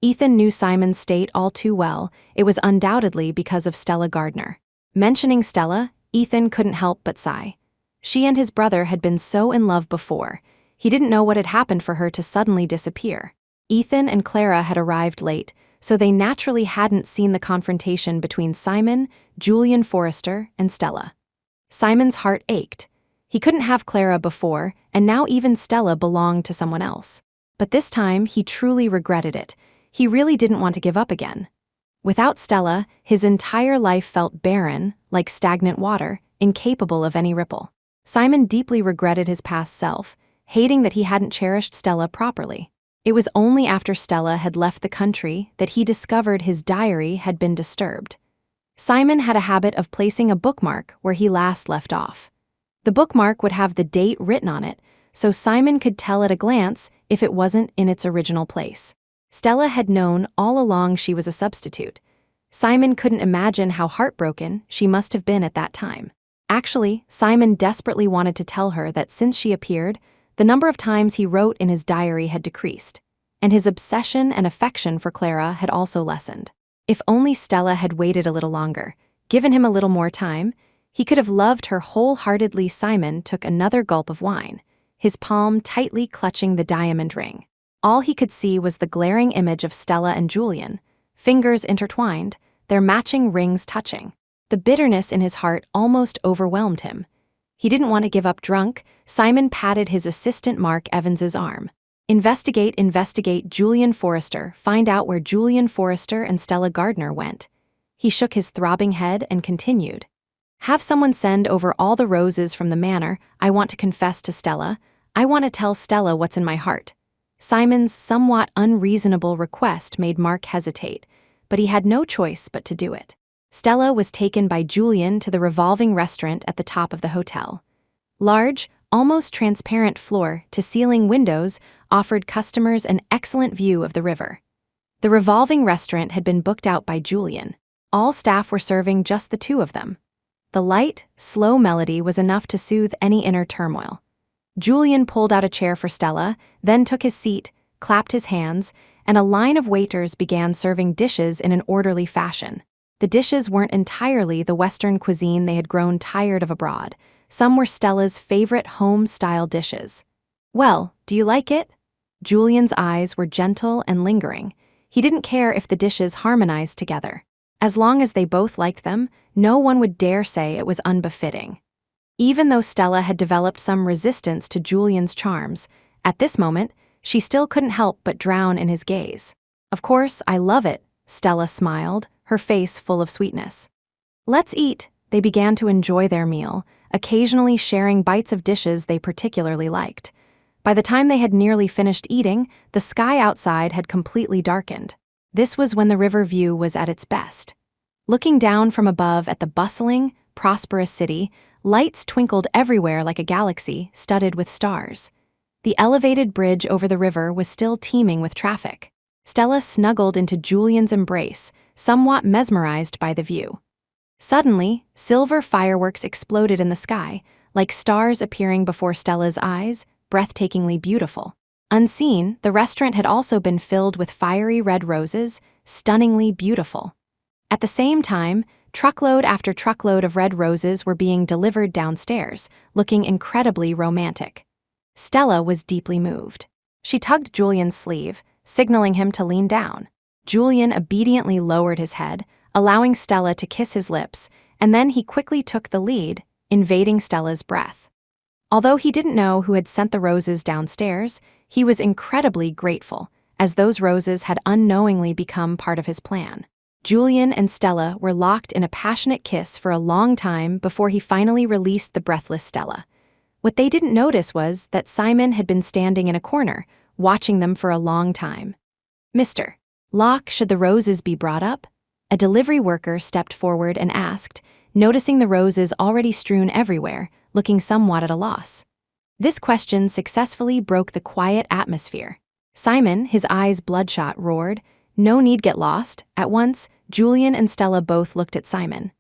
[SPEAKER 1] Ethan knew Simon's state all too well. It was undoubtedly because of Stella Gardner. Mentioning Stella, Ethan couldn't help but sigh. She and his brother had been so in love before. He didn't know what had happened for her to suddenly disappear. Ethan and Clara had arrived late, so they naturally hadn't seen the confrontation between Simon, Julian Forrester, and Stella. Simon's heart ached. He couldn't have Clara before, and now even Stella belonged to someone else. But this time, he truly regretted it. He really didn't want to give up again. Without Stella, his entire life felt barren, like stagnant water, incapable of any ripple. Simon deeply regretted his past self, hating that he hadn't cherished Stella properly. It was only after Stella had left the country that he discovered his diary had been disturbed. Simon had a habit of placing a bookmark where he last left off. The bookmark would have the date written on it, so Simon could tell at a glance if it wasn't in its original place. Stella had known all along she was a substitute. Simon couldn't imagine how heartbroken she must have been at that time. Actually, Simon desperately wanted to tell her that since she appeared, the number of times he wrote in his diary had decreased, and his obsession and affection for Clara had also lessened. If only Stella had waited a little longer, given him a little more time, he could have loved her wholeheartedly. Simon took another gulp of wine, his palm tightly clutching the diamond ring. All he could see was the glaring image of Stella and Julian, fingers intertwined, their matching rings touching. The bitterness in his heart almost overwhelmed him. He didn't want to give up. Drunk, Simon patted his assistant Mark Evans's arm. Investigate, Julian Forrester. Find out where Julian Forrester and Stella Gardner went." He shook his throbbing head and continued. "Have someone send over all the roses from the manor. I want to confess to Stella. I want to tell Stella what's in my heart." Simon's somewhat unreasonable request made Mark hesitate, but he had no choice but to do it. Stella was taken by Julian to the revolving restaurant at the top of the hotel. Large, almost transparent floor-to-ceiling windows offered customers an excellent view of the river. The revolving restaurant had been booked out by Julian. All staff were serving just the two of them. The light, slow melody was enough to soothe any inner turmoil. Julian pulled out a chair for Stella, then took his seat, clapped his hands, and a line of waiters began serving dishes in an orderly fashion. The dishes weren't entirely the Western cuisine they had grown tired of abroad. Some were Stella's favorite home-style dishes. "Well, do you like it?" Julian's eyes were gentle and lingering. He didn't care if the dishes harmonized together. As long as they both liked them, no one would dare say it was unbefitting. Even though Stella had developed some resistance to Julian's charms, at this moment, she still couldn't help but drown in his gaze. "Of course, I love it," Stella smiled, her face full of sweetness. "Let's eat." They began to enjoy their meal, occasionally sharing bites of dishes they particularly liked. By the time they had nearly finished eating, the sky outside had completely darkened. This was when the river view was at its best. Looking down from above at the bustling, prosperous city, lights twinkled everywhere like a galaxy studded with stars. The elevated bridge over the river was still teeming with traffic. Stella snuggled into Julian's embrace, somewhat mesmerized by the view. Suddenly, silver fireworks exploded in the sky, like stars appearing before Stella's eyes, breathtakingly beautiful. Unseen, the restaurant had also been filled with fiery red roses, stunningly beautiful. At the same time, truckload after truckload of red roses were being delivered downstairs, looking incredibly romantic. Stella was deeply moved. She tugged Julian's sleeve, signaling him to lean down. Julian obediently lowered his head, allowing Stella to kiss his lips, and then he quickly took the lead, invading Stella's breath. Although he didn't know who had sent the roses downstairs, he was incredibly grateful, as those roses had unknowingly become part of his plan. Julian and Stella were locked in a passionate kiss for a long time before he finally released the breathless Stella. What they didn't notice was that Simon had been standing in a corner, watching them for a long time. "Mr. Locke, should the roses be brought up?" A delivery worker stepped forward and asked, noticing the roses already strewn everywhere, looking somewhat at a loss. This question successfully broke the quiet atmosphere. Simon, his eyes bloodshot, roared, "No need get lost." At once, Julian and Stella both looked at Simon.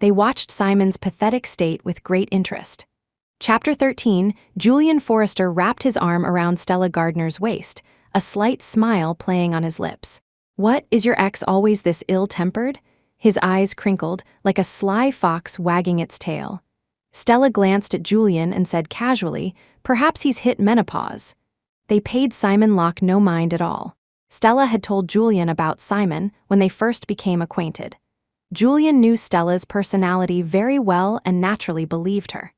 [SPEAKER 1] They watched Simon's pathetic state with great interest. Chapter 13, Julian Forrester wrapped his arm around Stella Gardner's waist, a slight smile playing on his lips. "What, is your ex always this ill-tempered?" His eyes crinkled, like a sly fox wagging its tail. Stella glanced at Julian and said casually, "Perhaps he's hit menopause." They paid Simon Locke no mind at all. Stella had told Julian about Simon when they first became acquainted. Julian knew Stella's personality very well and naturally believed her.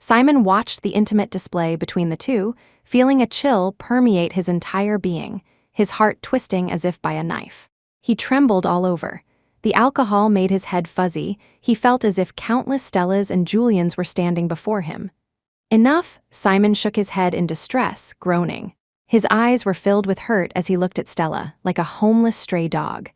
[SPEAKER 1] Simon watched the intimate display between the two, feeling a chill permeate his entire being, his heart twisting as if by a knife. He trembled all over. The alcohol made his head fuzzy. He felt as if countless Stellas and Julians were standing before him. "Enough," Simon shook his head in distress, groaning. His eyes were filled with hurt as he looked at Stella, like a homeless stray dog.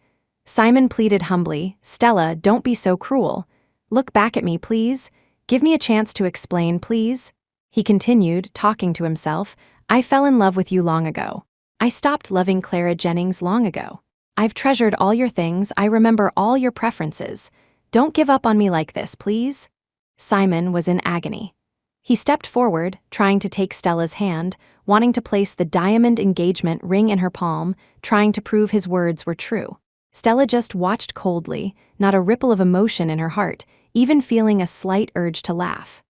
[SPEAKER 1] Simon pleaded humbly, "Stella, don't be so cruel. Look back at me, please. Give me a chance to explain, please." He continued, talking to himself, "I fell in love with you long ago. I stopped loving Clara Jennings long ago. I've treasured all your things, I remember all your preferences. Don't give up on me like this, please." Simon was in agony. He stepped forward, trying to take Stella's hand, wanting to place the diamond engagement ring in her palm, trying to prove his words were true. Stella just watched coldly, not a ripple of emotion in her heart, even feeling a slight urge to laugh.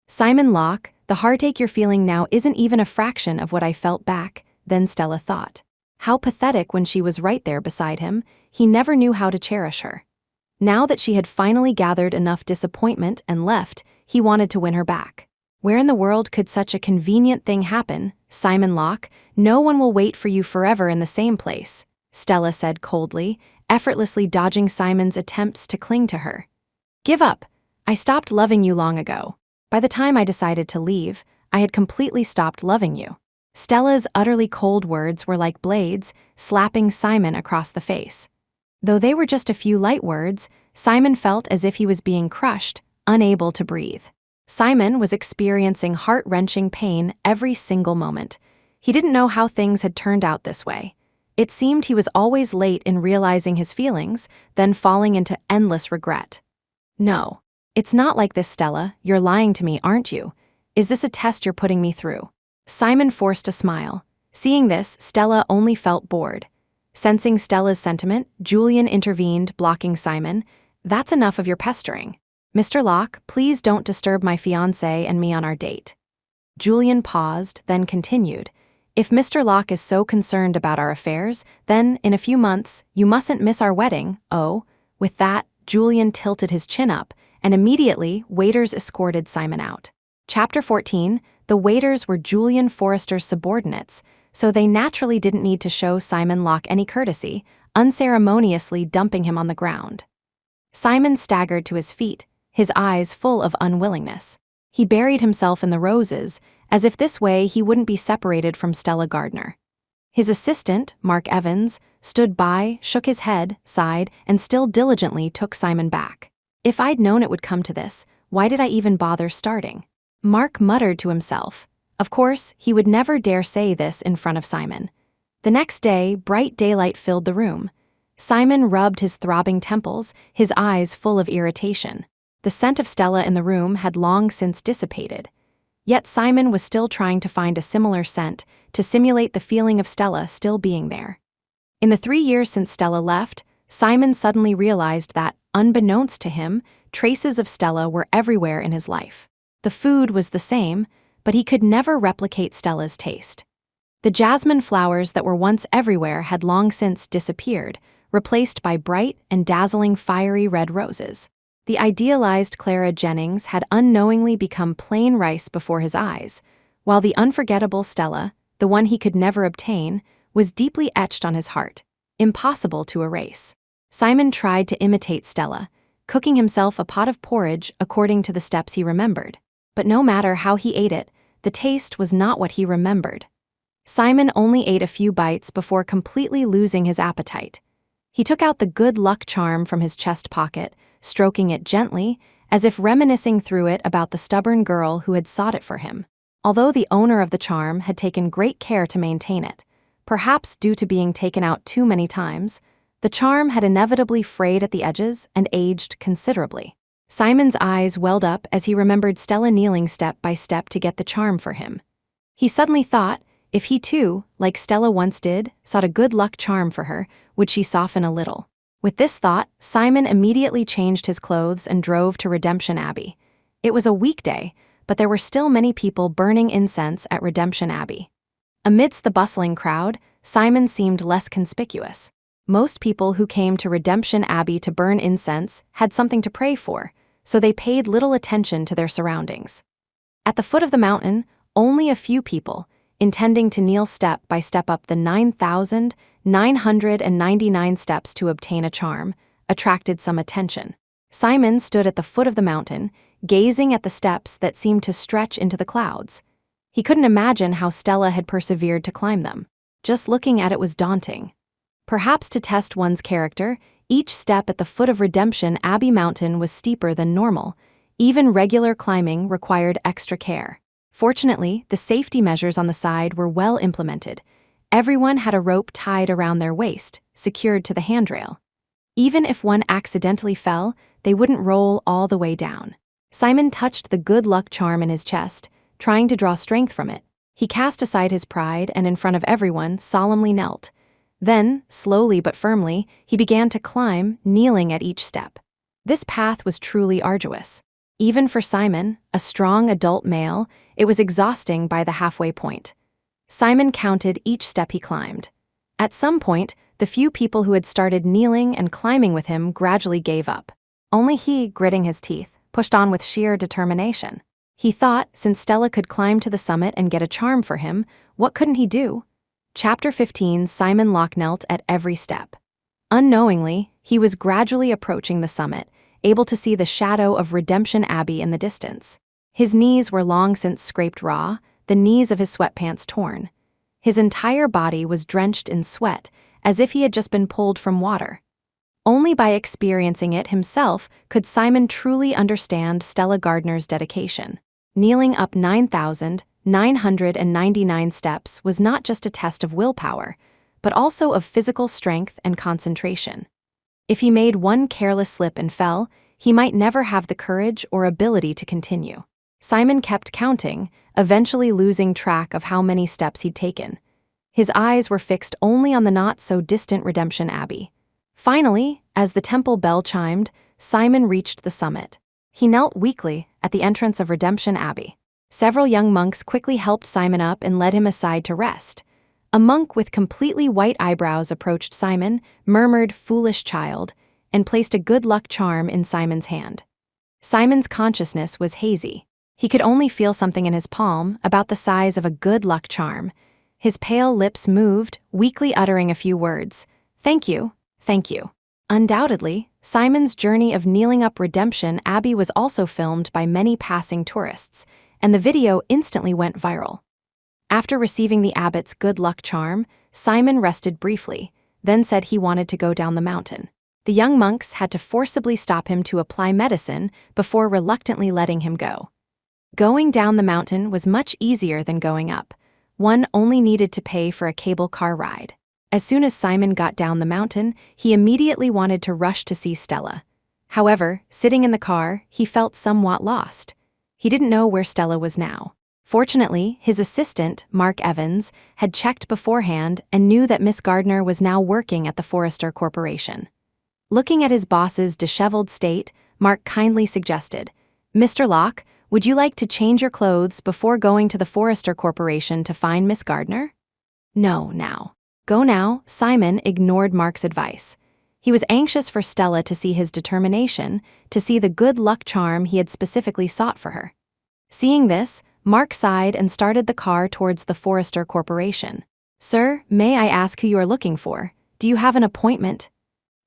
[SPEAKER 1] "Simon Locke, the heartache you're feeling now isn't even a fraction of what I felt back," then Stella thought. How pathetic when she was right there beside him. He never knew how to cherish her. Now that she had finally gathered enough disappointment and left, he wanted to win her back. Where in the world could such a convenient thing happen? "Simon Locke, no one will wait for you forever in the same place," Stella said coldly, effortlessly dodging Simon's attempts to cling to her. "Give up. I stopped loving you long ago. By the time I decided to leave, I had completely stopped loving you." Stella's utterly cold words were like blades, slapping Simon across the face. Though they were just a few light words, Simon felt as if he was being crushed, unable to breathe. Simon was experiencing heart-wrenching pain every single moment. He didn't know how things had turned out this way. It seemed he was always late in realizing his feelings, then falling into endless regret. "No, it's not like this, Stella. You're lying to me, aren't you? Is this a test you're putting me through?" Simon forced a smile. Seeing this, Stella only felt bored. Sensing Stella's sentiment, Julian intervened, blocking Simon. "That's enough of your pestering. Mr. Locke, please don't disturb my fiancé and me on our date." Julian paused, then continued. "If Mr. Locke is so concerned about our affairs, then, in a few months, you mustn't miss our wedding, oh." With that, Julian tilted his chin up, and immediately, waiters escorted Simon out. Chapter 14, the waiters were Julian Forrester's subordinates, so they naturally didn't need to show Simon Locke any courtesy, unceremoniously dumping him on the ground. Simon staggered to his feet, his eyes full of unwillingness. He buried himself in the roses, as if this way he wouldn't be separated from Stella Gardner. His assistant, Mark Evans, stood by, shook his head, sighed, and still diligently took Simon back. "If I'd known it would come to this, why did I even bother starting?" Mark muttered to himself. Of course, he would never dare say this in front of Simon. The next day, bright daylight filled the room. Simon rubbed his throbbing temples, his eyes full of irritation. The scent of Stella in the room had long since dissipated. Yet Simon was still trying to find a similar scent to simulate the feeling of Stella still being there. In the 3 years since Stella left, Simon suddenly realized that, unbeknownst to him, traces of Stella were everywhere in his life. The food was the same, but he could never replicate Stella's taste. The jasmine flowers that were once everywhere had long since disappeared, replaced by bright and dazzling fiery red roses. The idealized Clara Jennings had unknowingly become plain rice before his eyes, while the unforgettable Stella, the one he could never obtain, was deeply etched on his heart, impossible to erase. Simon tried to imitate Stella, cooking himself a pot of porridge according to the steps he remembered. But no matter how he ate it, the taste was not what he remembered. Simon only ate a few bites before completely losing his appetite. He took out the good luck charm from his chest pocket, stroking it gently, as if reminiscing through it about the stubborn girl who had sought it for him. Although the owner of the charm had taken great care to maintain it, perhaps due to being taken out too many times, the charm had inevitably frayed at the edges and aged considerably. Simon's eyes welled up as he remembered Stella kneeling step by step to get the charm for him. He suddenly thought, if he too, like Stella once did, sought a good luck charm for her, would she soften a little? With this thought, Simon immediately changed his clothes and drove to Redemption Abbey. It was a weekday, but there were still many people burning incense at Redemption Abbey. Amidst the bustling crowd, Simon seemed less conspicuous. Most people who came to Redemption Abbey to burn incense had something to pray for, so they paid little attention to their surroundings. At the foot of the mountain, only a few people, intending to kneel step by step up the 9,999 steps to obtain a charm, attracted some attention. Simon stood at the foot of the mountain, gazing at the steps that seemed to stretch into the clouds. He couldn't imagine how Stella had persevered to climb them. Just looking at it was daunting. Perhaps to test one's character, each step at the foot of Redemption Abbey Mountain was steeper than normal. Even regular climbing required extra care. Fortunately, the safety measures on the side were well implemented. Everyone had a rope tied around their waist, secured to the handrail. Even if one accidentally fell, they wouldn't roll all the way down. Simon touched the good luck charm in his chest, trying to draw strength from it. He cast aside his pride and in front of everyone solemnly knelt. Then, slowly but firmly, he began to climb, kneeling at each step. This path was truly arduous. Even for Simon, a strong adult male, it was exhausting by the halfway point. Simon counted each step he climbed. At some point, the few people who had started kneeling and climbing with him gradually gave up. Only he, gritting his teeth, pushed on with sheer determination. He thought, since Stella could climb to the summit and get a charm for him, what couldn't he do? Chapter 15. Simon Locke knelt at every step. Unknowingly, he was gradually approaching the summit, able to see the shadow of Redemption Abbey in the distance. His knees were long since scraped raw, the knees of his sweatpants torn. His entire body was drenched in sweat, as if he had just been pulled from water. Only by experiencing it himself could Simon truly understand Stella Gardner's dedication. Kneeling up 9,999 steps was not just a test of willpower, but also of physical strength and concentration. If he made one careless slip and fell, he might never have the courage or ability to continue. Simon kept counting, eventually losing track of how many steps he'd taken. His eyes were fixed only on the not-so-distant Redemption Abbey. Finally, as the temple bell chimed, Simon reached the summit. He knelt weakly at the entrance of Redemption Abbey. Several young monks quickly helped Simon up and led him aside to rest. A monk with completely white eyebrows approached Simon, murmured, "Foolish child," and placed a good luck charm in Simon's hand. Simon's consciousness was hazy. He could only feel something in his palm, about the size of a good luck charm. His pale lips moved, weakly uttering a few words. "Thank you, thank you." Undoubtedly, Simon's journey of kneeling up Redemption Abbey was also filmed by many passing tourists, and the video instantly went viral. After receiving the abbot's good luck charm, Simon rested briefly, then said he wanted to go down the mountain. The young monks had to forcibly stop him to apply medicine before reluctantly letting him go. Going down the mountain was much easier than going up. One only needed to pay for a cable car ride. As soon as Simon got down the mountain, he immediately wanted to rush to see Stella. However, sitting in the car, he felt somewhat lost. He didn't know where Stella was now. Fortunately, his assistant, Mark Evans, had checked beforehand and knew that Miss Gardner was now working at the Forrester Corporation. Looking at his boss's disheveled state, Mark kindly suggested, "Mr. Locke, would you like to change your clothes before going to the Forrester Corporation to find Miss Gardner?" "No, now." "Go now." Simon ignored Mark's advice. He was anxious for Stella to see his determination, to see the good luck charm he had specifically sought for her. Seeing this, Mark sighed and started the car towards the Forrester Corporation. "Sir, may I ask who you are looking for? Do you have an appointment?"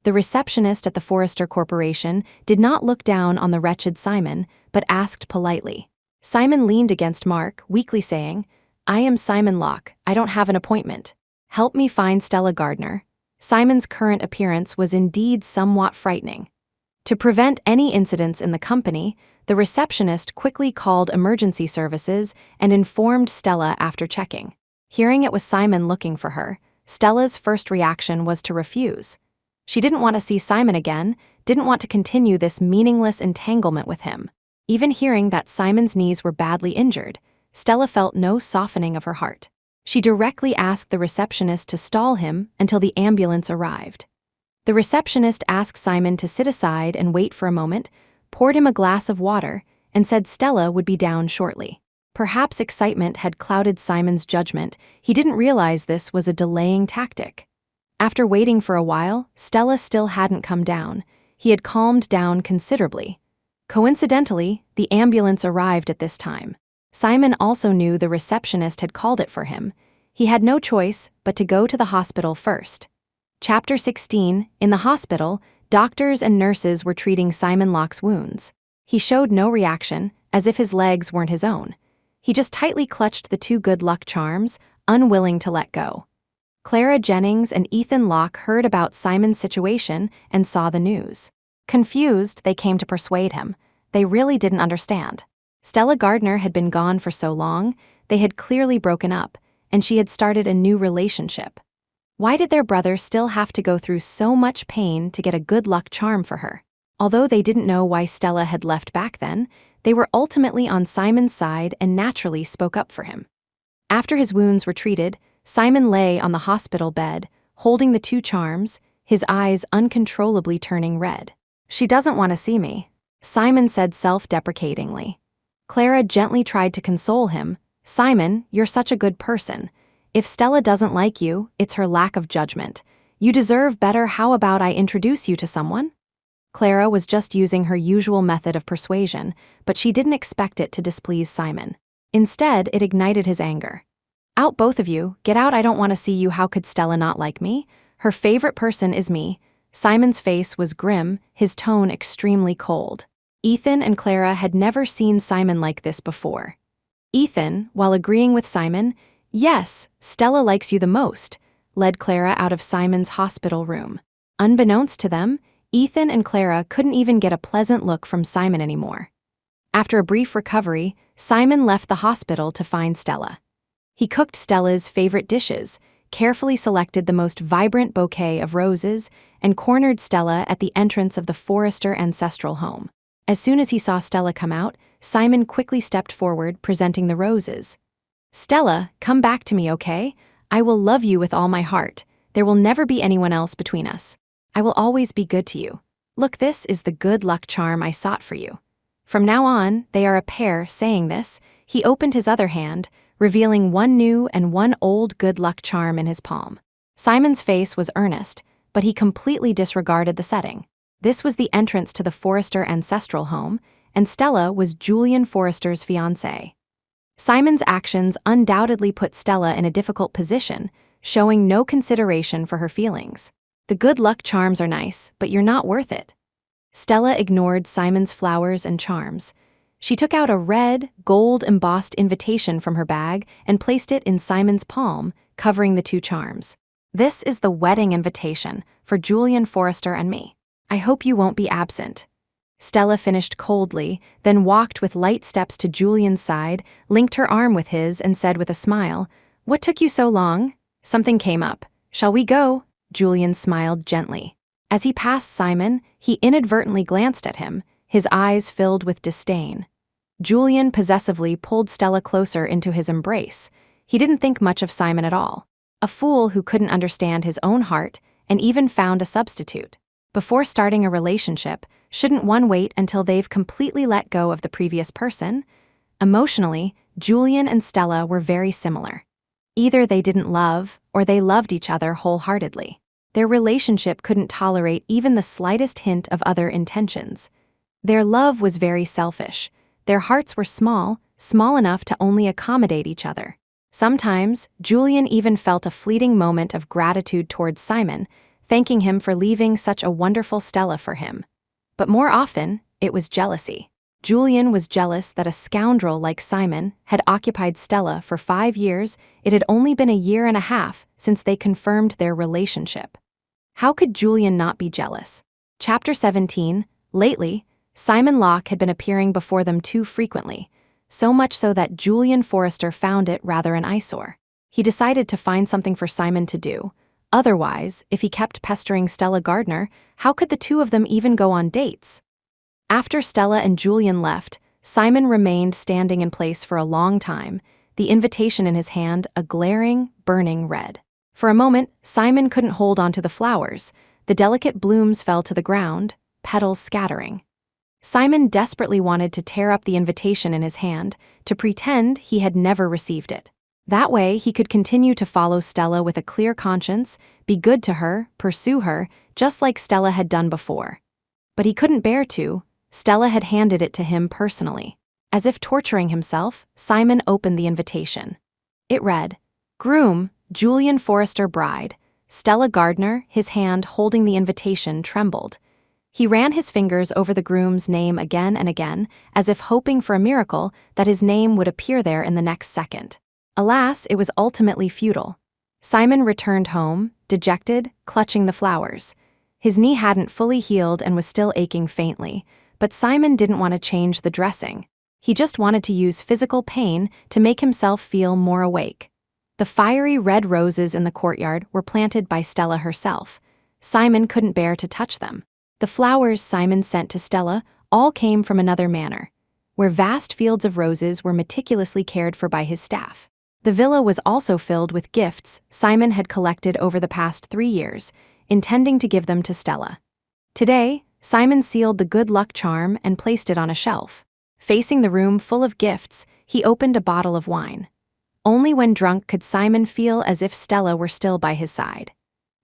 [SPEAKER 1] The receptionist at the Forrester Corporation did not look down on the wretched Simon, but asked politely. Simon leaned against Mark, weakly saying, "I am Simon Locke. I don't have an appointment. Help me find Stella Gardner." Simon's current appearance was indeed somewhat frightening. To prevent any incidents in the company, the receptionist quickly called emergency services and informed Stella after checking. Hearing it was Simon looking for her, Stella's first reaction was to refuse. She didn't want to see Simon again, didn't want to continue this meaningless entanglement with him. Even hearing that Simon's knees were badly injured, Stella felt no softening of her heart. She directly asked the receptionist to stall him until the ambulance arrived. The receptionist asked Simon to sit aside and wait for a moment, poured him a glass of water, and said Stella would be down shortly. Perhaps excitement had clouded Simon's judgment. He didn't realize this was a delaying tactic. After waiting for a while, Stella still hadn't come down. He had calmed down considerably. Coincidentally, the ambulance arrived at this time. Simon also knew the receptionist had called it for him. He had no choice but to go to the hospital first. Chapter 16. In the hospital, doctors and nurses were treating Simon Locke's wounds. He showed no reaction, as if his legs weren't his own. He just tightly clutched the two good luck charms, unwilling to let go. Clara Jennings and Ethan Locke heard about Simon's situation and saw the news. Confused, they came to persuade him. They really didn't understand. Stella Gardner had been gone for so long, they had clearly broken up, and she had started a new relationship. Why did their brother still have to go through so much pain to get a good luck charm for her? Although they didn't know why Stella had left back then, they were ultimately on Simon's side and naturally spoke up for him. After his wounds were treated, Simon lay on the hospital bed, holding the two charms, his eyes uncontrollably turning red. "She doesn't want to see me," Simon said self-deprecatingly. Clara gently tried to console him. "Simon, you're such a good person. If Stella doesn't like you, it's her lack of judgment. You deserve better. How about I introduce you to someone?" Clara was just using her usual method of persuasion, but she didn't expect it to displease Simon. Instead, it ignited his anger. "Out both of you, get out. I don't want to see you. How could Stella not like me? Her favorite person is me." Simon's face was grim, his tone extremely cold. Ethan and Clara had never seen Simon like this before. Ethan, while agreeing with Simon, "Yes, Stella likes you the most," led Clara out of Simon's hospital room. Unbeknownst to them, Ethan and Clara couldn't even get a pleasant look from Simon anymore. After a brief recovery, Simon left the hospital to find Stella. He cooked Stella's favorite dishes, carefully selected the most vibrant bouquet of roses, and cornered Stella at the entrance of the Forrester ancestral home. As soon as he saw Stella come out, Simon quickly stepped forward, presenting the roses. "Stella, come back to me, okay? I will love you with all my heart. There will never be anyone else between us. I will always be good to you. Look, this is the good luck charm I sought for you." From now on, they are a pair. Saying this, he opened his other hand, revealing one new and one old good luck charm in his palm. Simon's face was earnest, but he completely disregarded the setting. This was the entrance to the Forrester ancestral home, and Stella was Julian Forrester's fiancée. Simon's actions undoubtedly put Stella in a difficult position, showing no consideration for her feelings. "The good luck charms are nice, but you're not worth it." Stella ignored Simon's flowers and charms. She took out a red, gold-embossed invitation from her bag and placed it in Simon's palm, covering the two charms. "This is the wedding invitation for Julian Forrester and me. I hope you won't be absent." Stella finished coldly, then walked with light steps to Julian's side, linked her arm with his, and said with a smile, "What took you so long?" "Something came up. Shall we go?" Julian smiled gently. As he passed Simon, he inadvertently glanced at him, his eyes filled with disdain. Julian possessively pulled Stella closer into his embrace. He didn't think much of Simon at all. A fool who couldn't understand his own heart and even found a substitute. Before starting a relationship, shouldn't one wait until they've completely let go of the previous person? Emotionally, Julian and Stella were very similar. Either they didn't love, or they loved each other wholeheartedly. their relationship couldn't tolerate even the slightest hint of other intentions. Their love was very selfish. Their hearts were small, small enough to only accommodate each other. Sometimes, Julian even felt a fleeting moment of gratitude towards Simon, thanking him for leaving such a wonderful Stella for him. But more often, it was jealousy. Julian was jealous that a scoundrel like Simon had occupied Stella for 5 years. It had only been a year and a half since they confirmed their relationship. How could Julian not be jealous? Chapter 17. Lately, Simon Locke had been appearing before them too frequently, so much so that Julian Forrester found it rather an eyesore. He decided to find something for Simon to do. Otherwise, if he kept pestering Stella Gardner, how could the two of them even go on dates? After Stella and Julian left, Simon remained standing in place for a long time, the invitation in his hand a glaring, burning red. For a moment, Simon couldn't hold onto the flowers. The delicate blooms fell to the ground, petals scattering. Simon desperately wanted to tear up the invitation in his hand, to pretend he had never received it. That way, he could continue to follow Stella with a clear conscience, be good to her, pursue her, just like Stella had done before. But he couldn't bear to. Stella had handed it to him personally. As if torturing himself, Simon opened the invitation. It read, "Groom, Julian Forrester bride." Stella Gardner, his hand holding the invitation, trembled. He ran his fingers over the groom's name again and again, as if hoping for a miracle that his name would appear there in the next second. Alas, it was ultimately futile. Simon returned home, dejected, clutching the flowers. His knee hadn't fully healed and was still aching faintly, but Simon didn't want to change the dressing. He just wanted to use physical pain to make himself feel more awake. The fiery red roses in the courtyard were planted by Stella herself. Simon couldn't bear to touch them. The flowers Simon sent to Stella all came from another manor, where vast fields of roses were meticulously cared for by his staff. The villa was also filled with gifts Simon had collected over the past 3 years, intending to give them to Stella. Today, Simon sealed the good luck charm and placed it on a shelf. Facing the room full of gifts, he opened a bottle of wine. Only when drunk could Simon feel as if Stella were still by his side.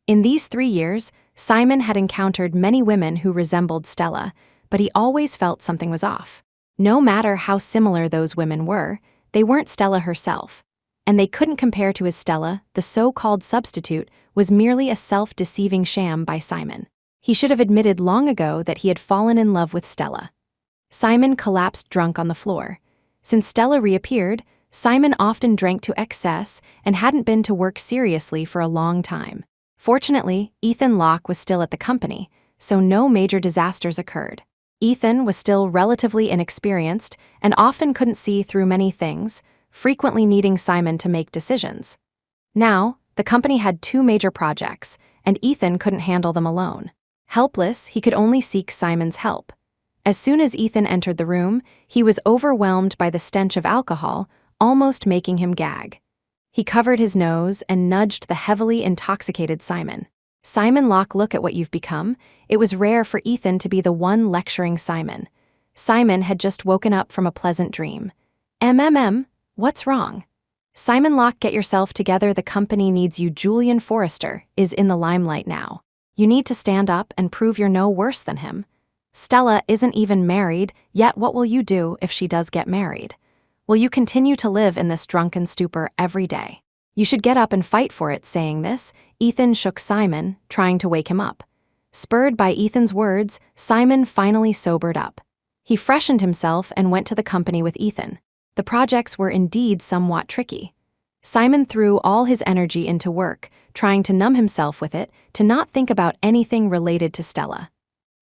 [SPEAKER 1] In these 3 years, Simon had encountered many women who resembled Stella, but he always felt something was off. No matter how similar those women were, they weren't Stella herself. And they couldn't compare to his Stella. The so-called substitute was merely a self-deceiving sham by Simon. He should have admitted long ago that he had fallen in love with Stella. Simon collapsed drunk on the floor. Since Stella reappeared, Simon often drank to excess and hadn't been to work seriously for a long time. Fortunately, Ethan Locke was still at the company, so no major disasters occurred. Ethan was still relatively inexperienced and often couldn't see through many things, frequently needing Simon to make decisions. Now, the company had 2 major projects, and Ethan couldn't handle them alone. Helpless, he could only seek Simon's help. As soon as Ethan entered the room, he was overwhelmed by the stench of alcohol, almost making him gag. He covered his nose and nudged the heavily intoxicated Simon. "Simon Locke, look at what you've become." It was rare for Ethan to be the one lecturing Simon. Simon had just woken up from a pleasant dream. What's wrong?" "Simon Locke, get yourself together. The company needs you. Julian Forrester is in the limelight now. You need to stand up and prove you're no worse than him. Stella isn't even married, yet what will you do if she does get married? Will you continue to live in this drunken stupor every day? You should get up and fight for it." Saying this, Ethan shook Simon, trying to wake him up. Spurred by Ethan's words, Simon finally sobered up. He freshened himself and went to the company with Ethan. The projects were indeed somewhat tricky. Simon threw all his energy into work, trying to numb himself with it, to not think about anything related to Stella.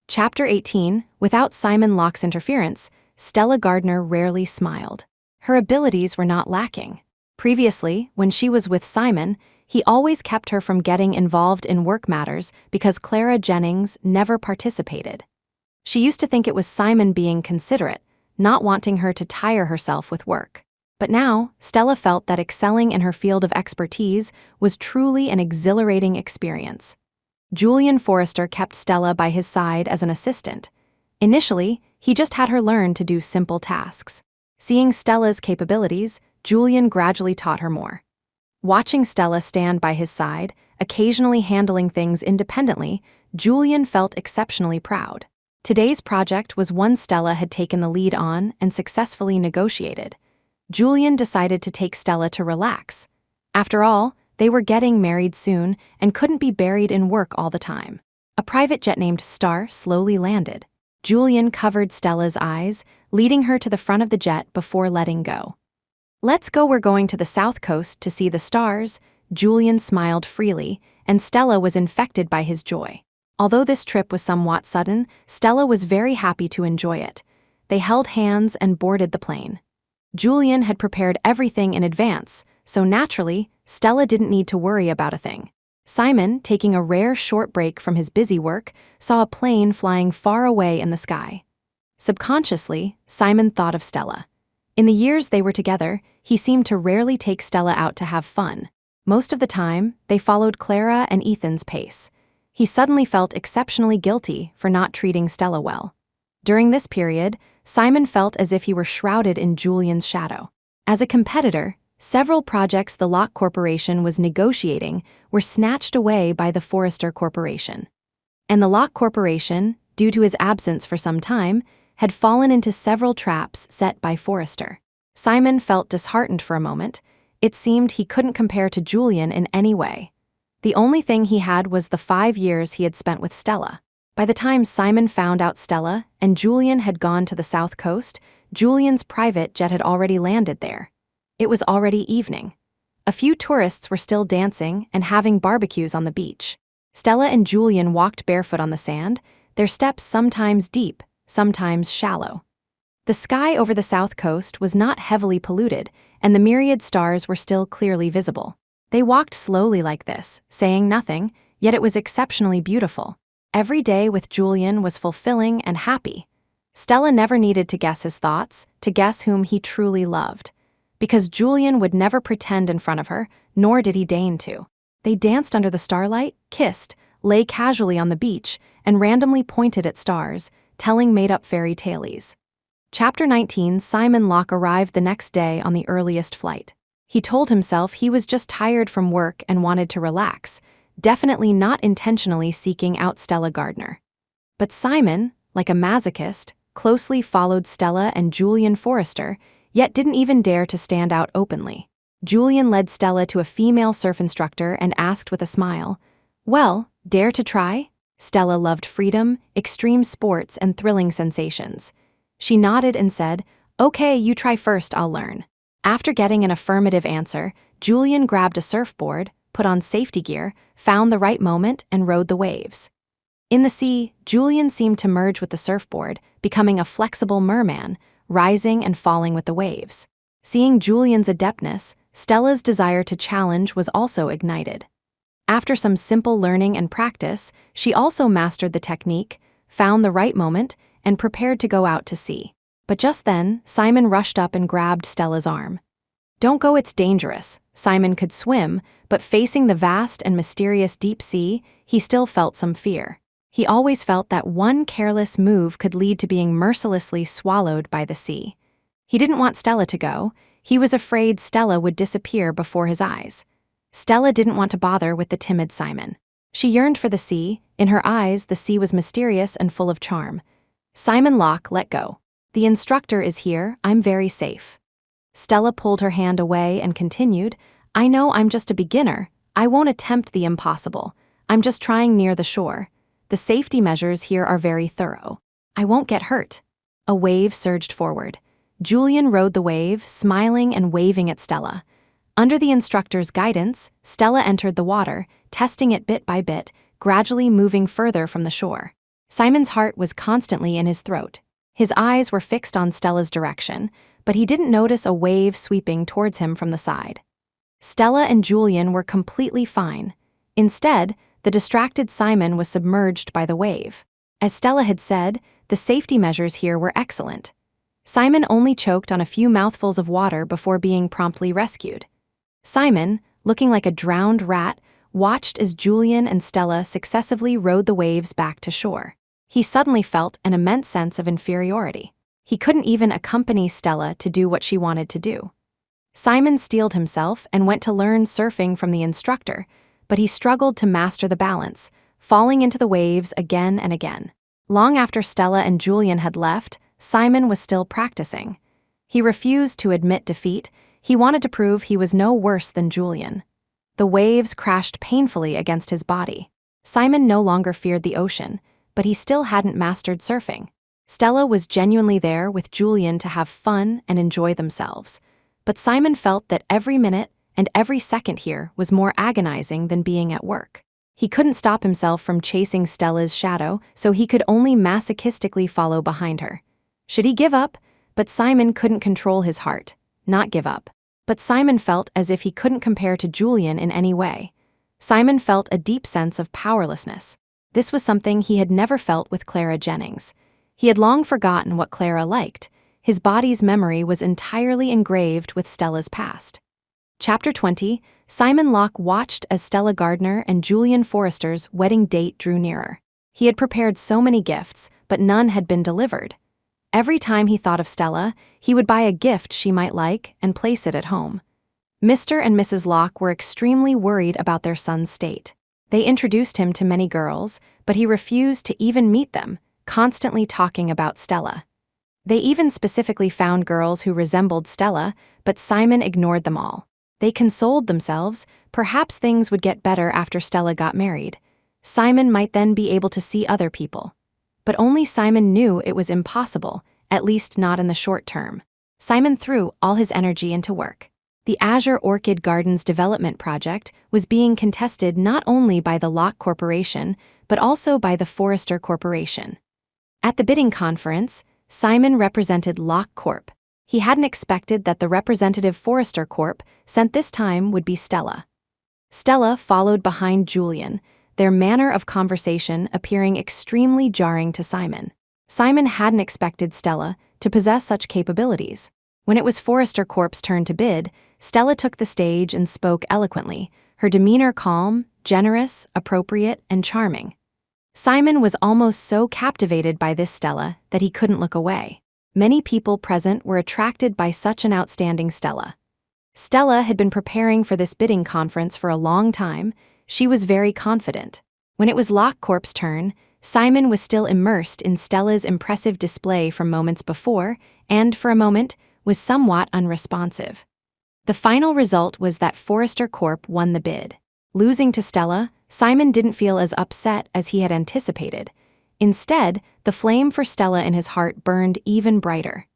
[SPEAKER 1] Chapter 18. Without Simon Locke's interference, Stella Gardner rarely smiled. Her abilities were not lacking. Previously, when she was with Simon, he always kept her from getting involved in work matters because Clara Jennings never participated. She used to think it was Simon being considerate, not wanting her to tire herself with work. But now, Stella felt that excelling in her field of expertise was truly an exhilarating experience. Julian Forrester kept Stella by his side as an assistant. Initially, he just had her learn to do simple tasks. Seeing Stella's capabilities, Julian gradually taught her more. Watching Stella stand by his side, occasionally handling things independently, Julian felt exceptionally proud. Today's project was one Stella had taken the lead on and successfully negotiated. Julian decided to take Stella to relax. After all, they were getting married soon and couldn't be buried in work all the time. A private jet named Star slowly landed. Julian covered Stella's eyes, leading her to the front of the jet before letting go. "Let's go, we're going to the South Coast to see the stars." Julian smiled freely, and Stella was infected by his joy. Although this trip was somewhat sudden, Stella was very happy to enjoy it. They held hands and boarded the plane. Julian had prepared everything in advance, so naturally, Stella didn't need to worry about a thing. Simon, taking a rare short break from his busy work, saw a plane flying far away in the sky. Subconsciously, Simon thought of Stella. In the years they were together, he seemed to rarely take Stella out to have fun. Most of the time, they followed Clara and Ethan's pace. He suddenly felt exceptionally guilty for not treating Stella well. During this period, Simon felt as if he were shrouded in Julian's shadow. As a competitor, several projects the Locke Corporation was negotiating were snatched away by the Forrester Corporation. And the Locke Corporation, due to his absence for some time, had fallen into several traps set by Forrester. Simon felt disheartened for a moment. It seemed he couldn't compare to Julian in any way. The only thing he had was the 5 years he had spent with Stella. By the time Simon found out Stella and Julian had gone to the South Coast, Julian's private jet had already landed there. It was already evening. A few tourists were still dancing and having barbecues on the beach. Stella and Julian walked barefoot on the sand, their steps sometimes deep, sometimes shallow. The sky over the South Coast was not heavily polluted, and the myriad stars were still clearly visible. They walked slowly like this, saying nothing, yet it was exceptionally beautiful. Every day with Julian was fulfilling and happy. Stella never needed to guess his thoughts, to guess whom he truly loved. Because Julian would never pretend in front of her, nor did he deign to. They danced under the starlight, kissed, lay casually on the beach, and randomly pointed at stars, telling made-up fairy tales. Chapter 19. Simon Locke arrived the next day on the earliest flight. He told himself he was just tired from work and wanted to relax, definitely not intentionally seeking out Stella Gardner. But Simon, like a masochist, closely followed Stella and Julian Forrester, yet didn't even dare to stand out openly. Julian led Stella to a female surf instructor and asked with a smile, "Well, dare to try?" Stella loved freedom, extreme sports, and thrilling sensations. She nodded and said, "Okay, you try first, I'll learn." After getting an affirmative answer, Julian grabbed a surfboard, put on safety gear, found the right moment, and rode the waves. In the sea, Julian seemed to merge with the surfboard, becoming a flexible merman, rising and falling with the waves. Seeing Julian's adeptness, Stella's desire to challenge was also ignited. After some simple learning and practice, she also mastered the technique, found the right moment, and prepared to go out to sea. But just then, Simon rushed up and grabbed Stella's arm. "Don't go, it's dangerous." Simon could swim, but facing the vast and mysterious deep sea, he still felt some fear. He always felt that one careless move could lead to being mercilessly swallowed by the sea. He didn't want Stella to go. He was afraid Stella would disappear before his eyes. Stella didn't want to bother with the timid Simon. She yearned for the sea. In her eyes, the sea was mysterious and full of charm. Simon Locke let go. "The instructor is here, I'm very safe." Stella pulled her hand away and continued, "I know I'm just a beginner. I won't attempt the impossible. I'm just trying near the shore. The safety measures here are very thorough. I won't get hurt." A wave surged forward. Julian rode the wave, smiling and waving at Stella. Under the instructor's guidance, Stella entered the water, testing it bit by bit, gradually moving further from the shore. Simon's heart was constantly in his throat. His eyes were fixed on Stella's direction, but he didn't notice a wave sweeping towards him from the side. Stella and Julian were completely fine. Instead, the distracted Simon was submerged by the wave. As Stella had said, the safety measures here were excellent. Simon only choked on a few mouthfuls of water before being promptly rescued. Simon, looking like a drowned rat, watched as Julian and Stella successively rode the waves back to shore. He suddenly felt an immense sense of inferiority. He couldn't even accompany Stella to do what she wanted to do. Simon steeled himself and went to learn surfing from the instructor, but he struggled to master the balance, falling into the waves again and again. Long after Stella and Julian had left, Simon was still practicing. He refused to admit defeat. He wanted to prove he was no worse than Julian. The waves crashed painfully against his body. Simon no longer feared the ocean, but he still hadn't mastered surfing. Stella was genuinely there with Julian to have fun and enjoy themselves, but Simon felt that every minute and every second here was more agonizing than being at work. He couldn't stop himself from chasing Stella's shadow, so he could only masochistically follow behind her. Should he give up? But Simon couldn't control his heart. Not give up. But Simon felt as if he couldn't compare to Julian in any way. Simon felt a deep sense of powerlessness. This was something he had never felt with Clara Jennings. He had long forgotten what Clara liked. His body's memory was entirely engraved with Stella's past. Chapter 20, Simon Locke watched as Stella Gardner and Julian Forrester's wedding date drew nearer. He had prepared so many gifts, but none had been delivered. Every time he thought of Stella, he would buy a gift she might like and place it at home. Mr. and Mrs. Locke were extremely worried about their son's state. They introduced him to many girls, but he refused to even meet them, constantly talking about Stella. They even specifically found girls who resembled Stella, but Simon ignored them all. They consoled themselves, perhaps things would get better after Stella got married. Simon might then be able to see other people. But only Simon knew it was impossible, at least not in the short term. Simon threw all his energy into work. The Azure Orchid Gardens development project was being contested not only by the Locke Corporation, but also by the Forrester Corporation. At the bidding conference, Simon represented Locke Corp. He hadn't expected that the representative Forrester Corp sent this time would be Stella. Stella followed behind Julian, their manner of conversation appearing extremely jarring to Simon. Simon hadn't expected Stella to possess such capabilities. When it was Forrester Corp's turn to bid, Stella took the stage and spoke eloquently, her demeanor calm, generous, appropriate, and charming. Simon was almost so captivated by this Stella that he couldn't look away. Many people present were attracted by such an outstanding Stella. Stella had been preparing for this bidding conference for a long time. She was very confident. When it was Locke Corp's turn, Simon was still immersed in Stella's impressive display from moments before, and for a moment, was somewhat unresponsive. The final result was that Forrester Corp won the bid. Losing to Stella, Simon didn't feel as upset as he had anticipated. Instead, the flame for Stella in his heart burned even brighter.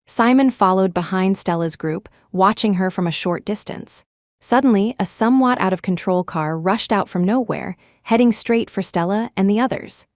[SPEAKER 1] Simon followed behind Stella's group, watching her from a short distance. Suddenly, a somewhat out-of-control car rushed out from nowhere, heading straight for Stella and the others.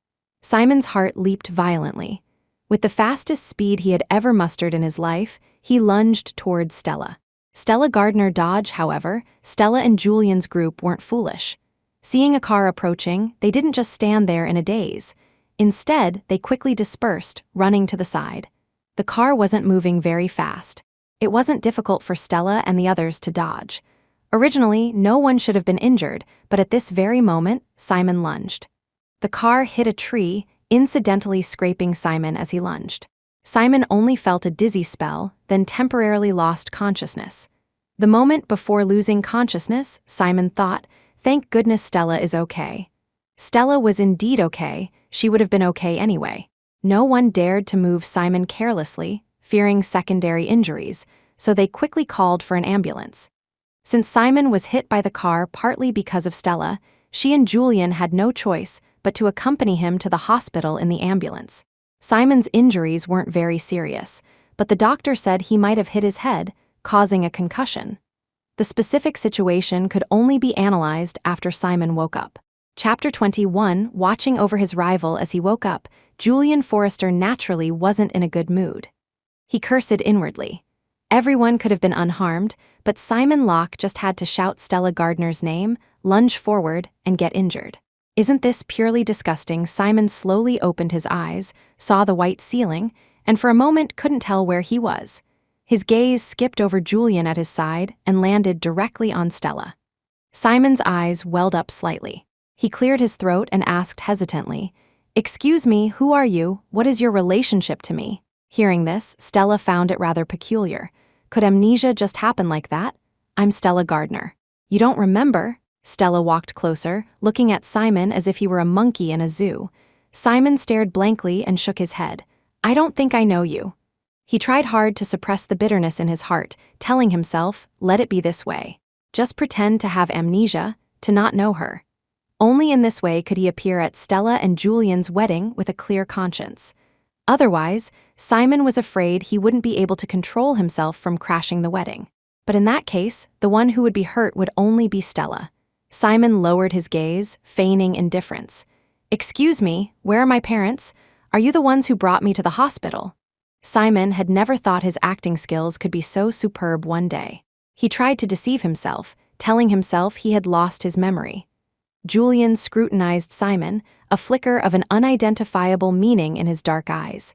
[SPEAKER 1] Simon's heart leaped violently. With the fastest speed he had ever mustered in his life, he lunged towards Stella. Stella Gardner dodged, however. Stella and Julian's group weren't foolish. Seeing a car approaching, they didn't just stand there in a daze. Instead, they quickly dispersed, running to the side. The car wasn't moving very fast. It wasn't difficult for Stella and the others to dodge. Originally, no one should have been injured, but at this very moment, Simon lunged. The car hit a tree, incidentally scraping Simon as he lunged. Simon only felt a dizzy spell, then temporarily lost consciousness. The moment before losing consciousness, Simon thought, "Thank goodness Stella is okay." Stella was indeed okay. She would have been okay anyway. No one dared to move Simon carelessly, fearing secondary injuries, so they quickly called for an ambulance. Since Simon was hit by the car partly because of Stella, she and Julian had no choice but to accompany him to the hospital in the ambulance. Simon's injuries weren't very serious, but the doctor said he might have hit his head, causing a concussion. The specific situation could only be analyzed after Simon woke up. Chapter 21, watching over his rival as he woke up, Julian Forrester naturally wasn't in a good mood. He cursed inwardly. Everyone could have been unharmed, but Simon Locke just had to shout Stella Gardner's name, lunge forward, and get injured. Isn't this purely disgusting? Simon slowly opened his eyes, saw the white ceiling, and for a moment couldn't tell where he was. His gaze skipped over Julian at his side and landed directly on Stella. Simon's eyes welled up slightly. He cleared his throat and asked hesitantly, "Excuse me, who are you? What is your relationship to me?" Hearing this, Stella found it rather peculiar. Could amnesia just happen like that? "I'm Stella Gardner." "You don't remember?" Stella walked closer, looking at Simon as if he were a monkey in a zoo. Simon stared blankly and shook his head. I don't think I know you. He tried hard to suppress the bitterness in his heart, telling himself, let it be this way. Just pretend to have amnesia, to not know her. Only in this way could he appear at Stella and Julian's wedding with a clear conscience. Otherwise, Simon was afraid he wouldn't be able to control himself from crashing the wedding. But in that case, the one who would be hurt would only be Stella. Simon lowered his gaze, feigning indifference. Excuse me, where are my parents? Are you the ones who brought me to the hospital? Simon had never thought his acting skills could be so superb one day. He tried to deceive himself, telling himself he had lost his memory. Julian scrutinized Simon, a flicker of an unidentifiable meaning in his dark eyes.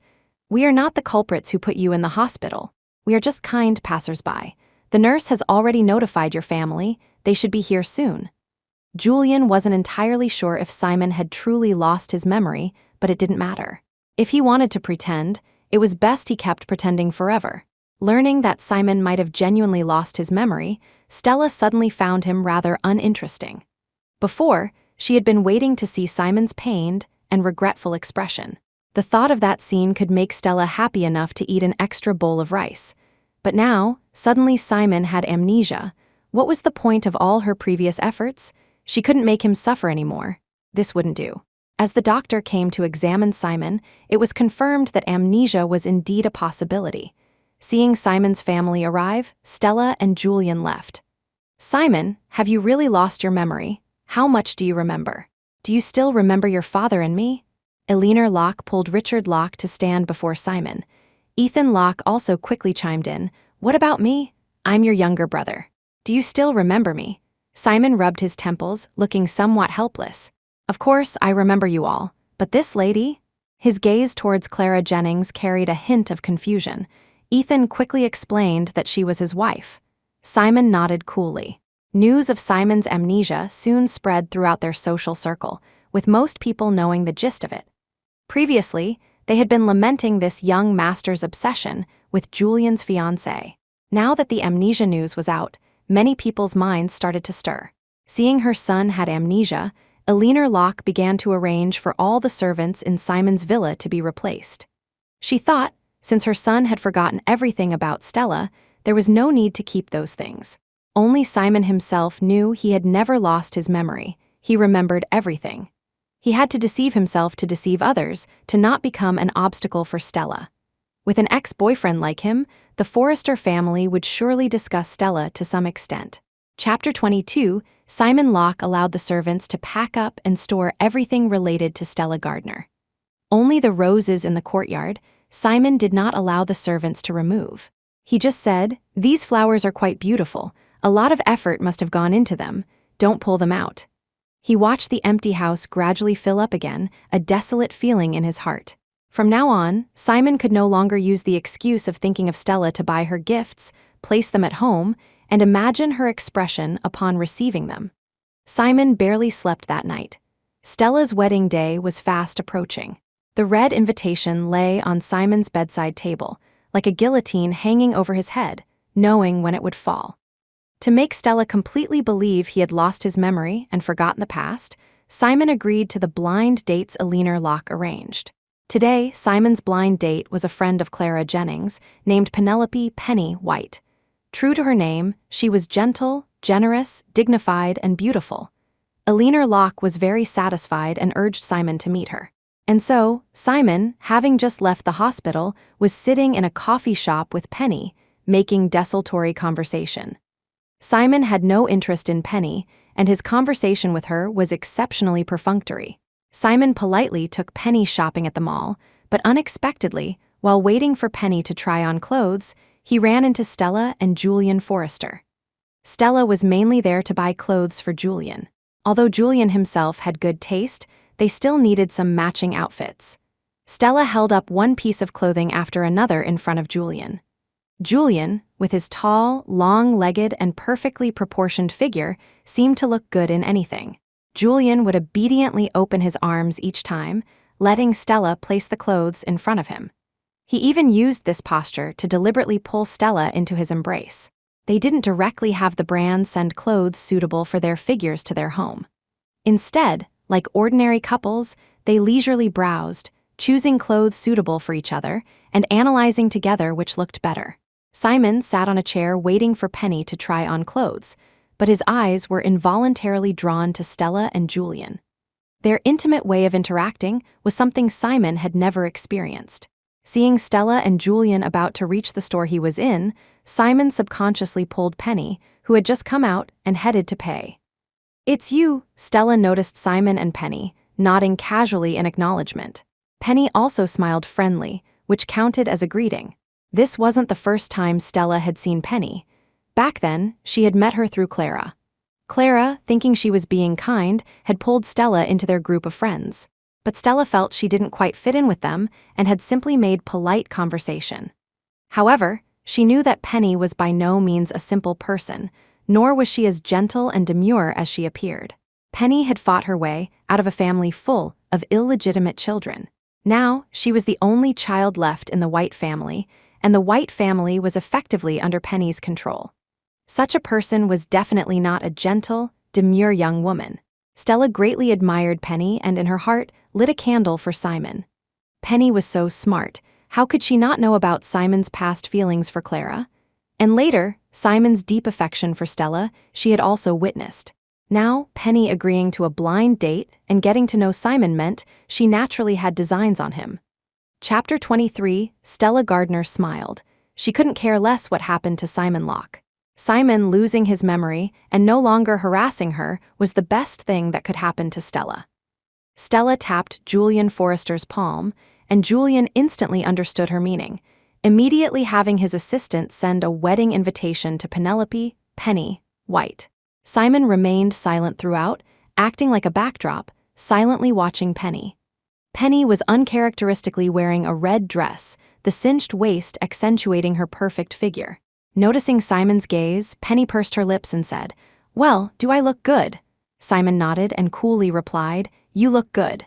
[SPEAKER 1] We are not the culprits who put you in the hospital. We are just kind passersby. The nurse has already notified your family. They should be here soon. Julian wasn't entirely sure if Simon had truly lost his memory, but it didn't matter. If he wanted to pretend, it was best he kept pretending forever. Learning that Simon might have genuinely lost his memory, Stella suddenly found him rather uninteresting. Before, she had been waiting to see Simon's pained and regretful expression. The thought of that scene could make Stella happy enough to eat an extra bowl of rice. But now, suddenly Simon had amnesia. What was the point of all her previous efforts? She couldn't make him suffer anymore. This wouldn't do. As the doctor came to examine Simon, it was confirmed that amnesia was indeed a possibility. Seeing Simon's family arrive, Stella and Julian left. Simon, have you really lost your memory? How much do you remember? Do you still remember your father and me? Eleanor Locke pulled Richard Locke to stand before Simon. Ethan Locke also quickly chimed in. What about me? I'm your younger brother. Do you still remember me? Simon rubbed his temples, looking somewhat helpless. Of course, I remember you all. But this lady? His gaze towards Clara Jennings carried a hint of confusion. Ethan quickly explained that she was his wife. Simon nodded coolly. News of Simon's amnesia soon spread throughout their social circle, with most people knowing the gist of it. Previously, they had been lamenting this young master's obsession with Julian's fiancée. Now that the amnesia news was out, many people's minds started to stir. Seeing her son had amnesia, Eleanor Locke began to arrange for all the servants in Simon's villa to be replaced. She thought, since her son had forgotten everything about Stella, there was no need to keep those things. Only Simon himself knew he had never lost his memory. He remembered everything. He had to deceive himself to deceive others, to not become an obstacle for Stella. With an ex-boyfriend like him, the Forrester family would surely discuss Stella to some extent. Chapter 22, Simon Locke allowed the servants to pack up and store everything related to Stella Gardner. Only the roses in the courtyard, Simon did not allow the servants to remove. He just said, "These flowers are quite beautiful. A lot of effort must have gone into them. Don't pull them out." He watched the empty house gradually fill up again, a desolate feeling in his heart. From now on, Simon could no longer use the excuse of thinking of Stella to buy her gifts, place them at home, and imagine her expression upon receiving them. Simon barely slept that night. Stella's wedding day was fast approaching. The red invitation lay on Simon's bedside table, like a guillotine hanging over his head, knowing when it would fall. To make Stella completely believe he had lost his memory and forgotten the past, Simon agreed to the blind dates Eleanor Locke arranged. Today, Simon's blind date was a friend of Clara Jennings, named Penelope Penny White. True to her name, she was gentle, generous, dignified, and beautiful. Eleanor Locke was very satisfied and urged Simon to meet her. And so, Simon, having just left the hospital, was sitting in a coffee shop with Penny, making desultory conversation. Simon had no interest in Penny, and his conversation with her was exceptionally perfunctory. Simon politely took Penny shopping at the mall, but unexpectedly, while waiting for Penny to try on clothes, he ran into Stella and Julian Forrester. Stella was mainly there to buy clothes for Julian. Although Julian himself had good taste, they still needed some matching outfits. Stella held up one piece of clothing after another in front of Julian. Julian, with his tall, long-legged, and perfectly proportioned figure, seemed to look good in anything. Julian would obediently open his arms each time, letting Stella place the clothes in front of him. He even used this posture to deliberately pull Stella into his embrace. They didn't directly have the brand send clothes suitable for their figures to their home. Instead, like ordinary couples, they leisurely browsed, choosing clothes suitable for each other and analyzing together which looked better. Simon sat on a chair waiting for Penny to try on clothes, but his eyes were involuntarily drawn to Stella and Julian. Their intimate way of interacting was something Simon had never experienced. Seeing Stella and Julian about to reach the store he was in, Simon subconsciously pulled Penny, who had just come out, and headed to pay. "It's you," Stella noticed Simon and Penny, nodding casually in acknowledgement. Penny also smiled friendly, which counted as a greeting. This wasn't the first time Stella had seen Penny. Back then, she had met her through Clara. Clara, thinking she was being kind, had pulled Stella into their group of friends. But Stella felt she didn't quite fit in with them and had simply made polite conversation. However, she knew that Penny was by no means a simple person, nor was she as gentle and demure as she appeared. Penny had fought her way out of a family full of illegitimate children. Now, she was the only child left in the White family, and the White family was effectively under Penny's control. Such a person was definitely not a gentle, demure young woman. Stella greatly admired Penny and in her heart lit a candle for Simon. Penny was so smart. How could she not know about Simon's past feelings for Clara? And later, Simon's deep affection for Stella she had also witnessed. Now, Penny agreeing to a blind date and getting to know Simon meant she naturally had designs on him. Chapter 23, Stella Gardner smiled. She couldn't care less what happened to Simon Locke. Simon losing his memory and no longer harassing her was the best thing that could happen to Stella. Stella tapped Julian Forrester's palm, and Julian instantly understood her meaning, immediately having his assistant send a wedding invitation to Penelope, Penny, White. Simon remained silent throughout, acting like a backdrop, silently watching Penny. Penny was uncharacteristically wearing a red dress, the cinched waist accentuating her perfect figure. Noticing Simon's gaze, Penny pursed her lips and said, "Well, do I look good?" Simon nodded and coolly replied, "You look good."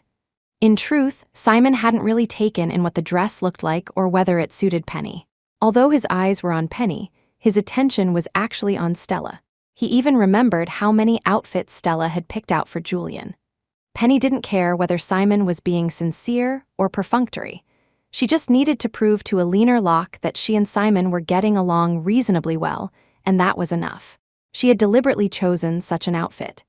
[SPEAKER 1] In truth, Simon hadn't really taken in what the dress looked like or whether it suited Penny. Although his eyes were on Penny, his attention was actually on Stella. He even remembered how many outfits Stella had picked out for Julian. Penny didn't care whether Simon was being sincere or perfunctory. She just needed to prove to a leaner Locke that she and Simon were getting along reasonably well, and that was enough. She had deliberately chosen such an outfit.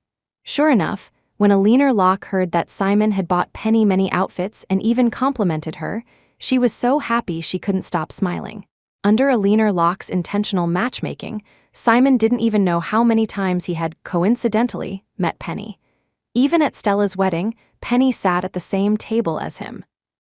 [SPEAKER 1] Sure enough, when a leaner Locke heard that Simon had bought Penny many outfits and even complimented her, she was so happy she couldn't stop smiling. Under a leaner Locke's intentional matchmaking, Simon didn't even know how many times he had, coincidentally, met Penny. Even at Stella's wedding, Penny sat at the same table as him.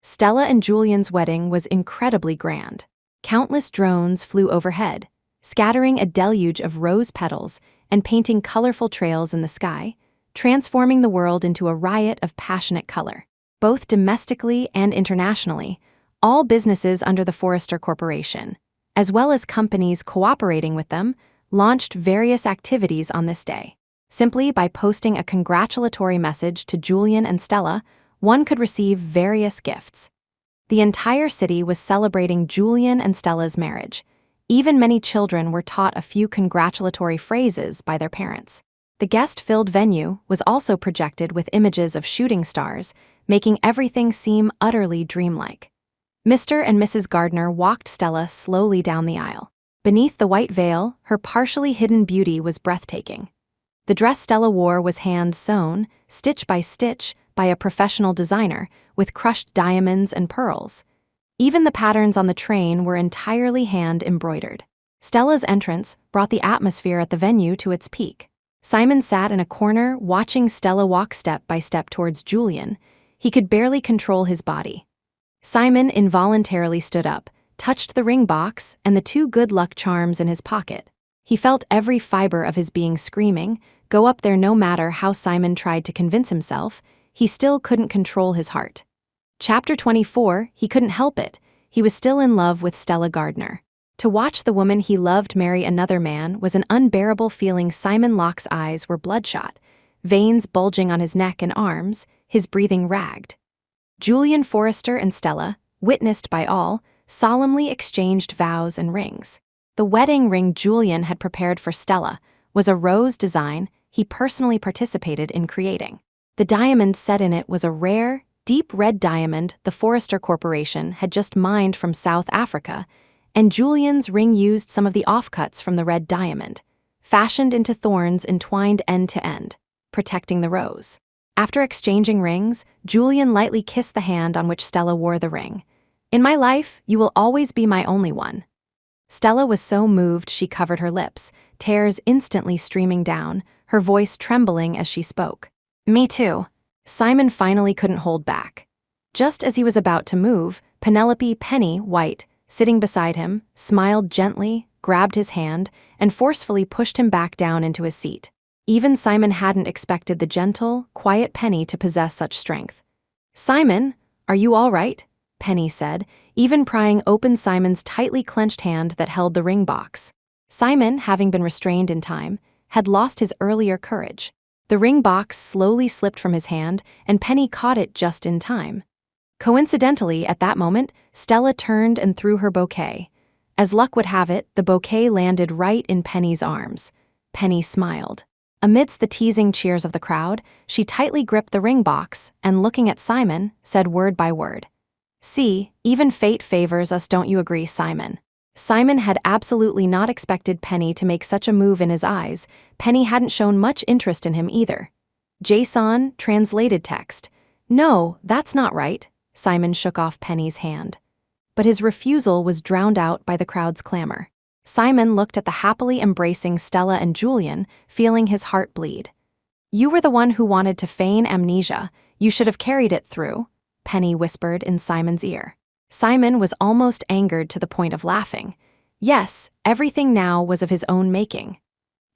[SPEAKER 1] Stella and Julian's wedding was incredibly grand. Countless drones flew overhead, scattering a deluge of rose petals and painting colorful trails in the sky, transforming the world into a riot of passionate color. Both domestically and internationally, all businesses under the Forrester Corporation, as well as companies cooperating with them, launched various activities on this day. Simply by posting a congratulatory message to Julian and Stella, one could receive various gifts. The entire city was celebrating Julian and Stella's marriage. Even many children were taught a few congratulatory phrases by their parents. The guest-filled venue was also projected with images of shooting stars, making everything seem utterly dreamlike. Mr. and Mrs. Gardner walked Stella slowly down the aisle. Beneath the white veil, her partially hidden beauty was breathtaking. The dress Stella wore was hand-sewn, stitch by stitch, by a professional designer, with crushed diamonds and pearls. Even the patterns on the train were entirely hand-embroidered. Stella's entrance brought the atmosphere at the venue to its peak. Simon sat in a corner watching Stella walk step by step towards Julian. He could barely control his body. Simon involuntarily stood up, touched the ring box and the 2 good luck charms in his pocket. He felt every fiber of his being screaming, go up there no matter how Simon tried to convince himself, he still couldn't control his heart. Chapter 24, he couldn't help it. He was still in love with Stella Gardner. To watch the woman he loved marry another man was an unbearable feeling. Simon Locke's eyes were bloodshot, veins bulging on his neck and arms, his breathing ragged. Julian Forrester and Stella, witnessed by all, solemnly exchanged vows and rings. The wedding ring Julian had prepared for Stella was a rose design he personally participated in creating. The diamond set in it was a rare, deep red diamond the Forrester Corporation had just mined from South Africa, and Julian's ring used some of the offcuts from the red diamond, fashioned into thorns entwined end to end, protecting the rose. After exchanging rings, Julian lightly kissed the hand on which Stella wore the ring. "In my life, you will always be my only one." Stella was so moved she covered her lips, tears instantly streaming down, her voice trembling as she spoke. "Me too." Simon finally couldn't hold back. Just as he was about to move, Penelope Penny White, sitting beside him, smiled gently, grabbed his hand, and forcefully pushed him back down into his seat. Even Simon hadn't expected the gentle, quiet Penny to possess such strength. "Simon, are you all right?" Penny said, even prying open Simon's tightly clenched hand that held the ring box. Simon, having been restrained in time, had lost his earlier courage. The ring box slowly slipped from his hand, and Penny caught it just in time. Coincidentally, at that moment, Stella turned and threw her bouquet. As luck would have it, the bouquet landed right in Penny's arms. Penny smiled. Amidst the teasing cheers of the crowd, she tightly gripped the ring box and, looking at Simon, said word by word, "See, even fate favors us, don't you agree, Simon?" Simon had absolutely not expected Penny to make such a move in his eyes. Penny hadn't shown much interest in him either. Jason translated text. "No, that's not right." Simon shook off Penny's hand. But his refusal was drowned out by the crowd's clamor. Simon looked at the happily embracing Stella and Julian, feeling his heart bleed. "You were the one who wanted to feign amnesia. You should have carried it through," Penny whispered in Simon's ear. Simon was almost angered to the point of laughing. Yes, everything now was of his own making.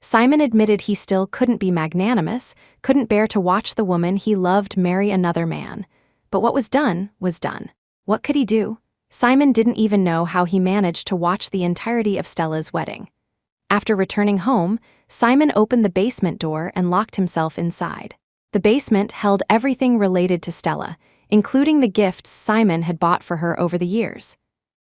[SPEAKER 1] Simon admitted he still couldn't be magnanimous, couldn't bear to watch the woman he loved marry another man. But what was done was done. What could he do? Simon didn't even know how he managed to watch the entirety of Stella's wedding. After returning home, Simon opened the basement door and locked himself inside. The basement held everything related to Stella, including the gifts Simon had bought for her over the years.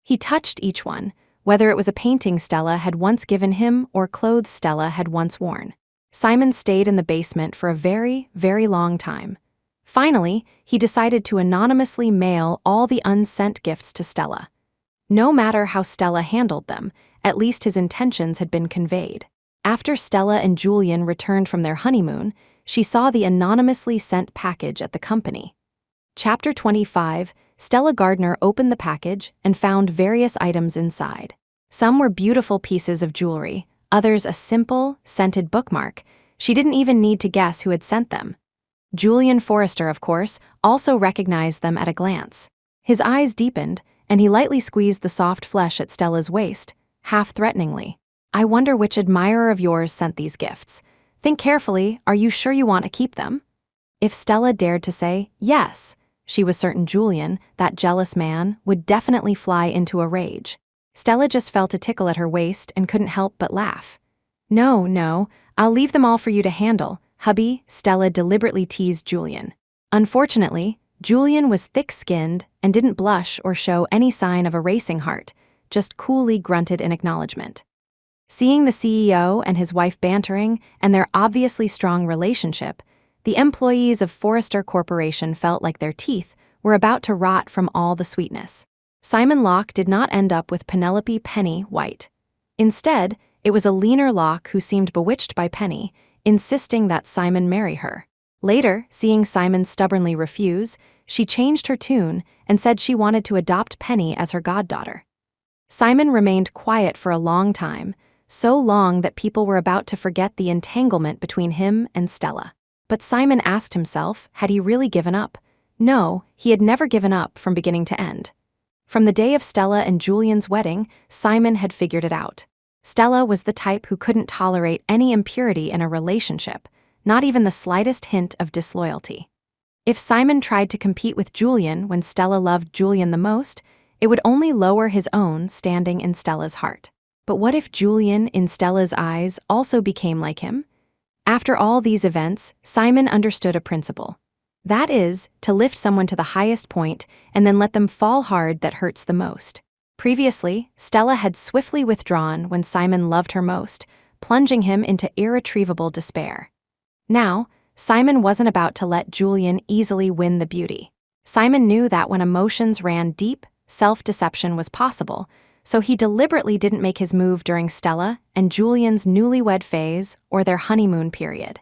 [SPEAKER 1] He touched each one, whether it was a painting Stella had once given him or clothes Stella had once worn. Simon stayed in the basement for a very, very long time. Finally, he decided to anonymously mail all the unsent gifts to Stella. No matter how Stella handled them, at least his intentions had been conveyed. After Stella and Julian returned from their honeymoon, she saw the anonymously sent package at the company. Chapter 25, Stella Gardner opened the package and found various items inside. Some were beautiful pieces of jewelry, others a simple, scented bookmark. She didn't even need to guess who had sent them. Julian Forrester, of course, also recognized them at a glance. His eyes deepened, and he lightly squeezed the soft flesh at Stella's waist, half threateningly. "I wonder which admirer of yours sent these gifts. Think carefully, are you sure you want to keep them?" If Stella dared to say yes, she was certain Julian, that jealous man, would definitely fly into a rage. Stella just felt a tickle at her waist and couldn't help but laugh. No, I'll leave them all for you to handle, hubby," Stella deliberately teased Julian. Unfortunately, Julian was thick-skinned and didn't blush or show any sign of a racing heart, just coolly grunted in acknowledgement. Seeing the CEO and his wife bantering and their obviously strong relationship, the employees of Forrester Corporation felt like their teeth were about to rot from all the sweetness. Simon Locke did not end up with Penelope Penny White. Instead, it was a leaner Locke who seemed bewitched by Penny, insisting that Simon marry her. Later, seeing Simon stubbornly refuse, she changed her tune and said she wanted to adopt Penny as her goddaughter. Simon remained quiet for a long time, so long that people were about to forget the entanglement between him and Stella. But Simon asked himself, had he really given up? No, he had never given up from beginning to end. From the day of Stella and Julian's wedding, Simon had figured it out. Stella was the type who couldn't tolerate any impurity in a relationship, not even the slightest hint of disloyalty. If Simon tried to compete with Julian when Stella loved Julian the most, it would only lower his own standing in Stella's heart. But what if Julian, in Stella's eyes, also became like him? After all these events, Simon understood a principle. That is, to lift someone to the highest point and then let them fall hard that hurts the most. Previously, Stella had swiftly withdrawn when Simon loved her most, plunging him into irretrievable despair. Now, Simon wasn't about to let Julian easily win the beauty. Simon knew that when emotions ran deep, self-deception was possible, so he deliberately didn't make his move during Stella and Julian's newlywed phase or their honeymoon period.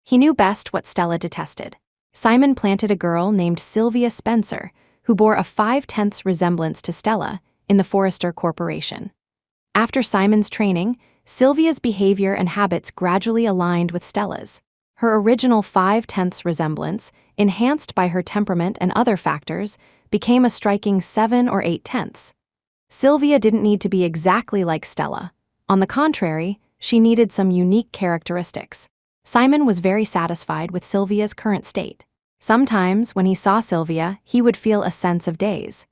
[SPEAKER 1] He knew best what Stella detested. Simon planted a girl named Sylvia Spencer, who bore a 5/10 resemblance to Stella, in the Forrester Corporation. After Simon's training, Sylvia's behavior and habits gradually aligned with Stella's. Her original 5/10 resemblance, enhanced by her temperament and other factors, became a striking 7 or 8/10. Sylvia didn't need to be exactly like Stella. On the contrary, she needed some unique characteristics. Simon was very satisfied with Sylvia's current state. Sometimes, when he saw Sylvia, he would feel a sense of daze.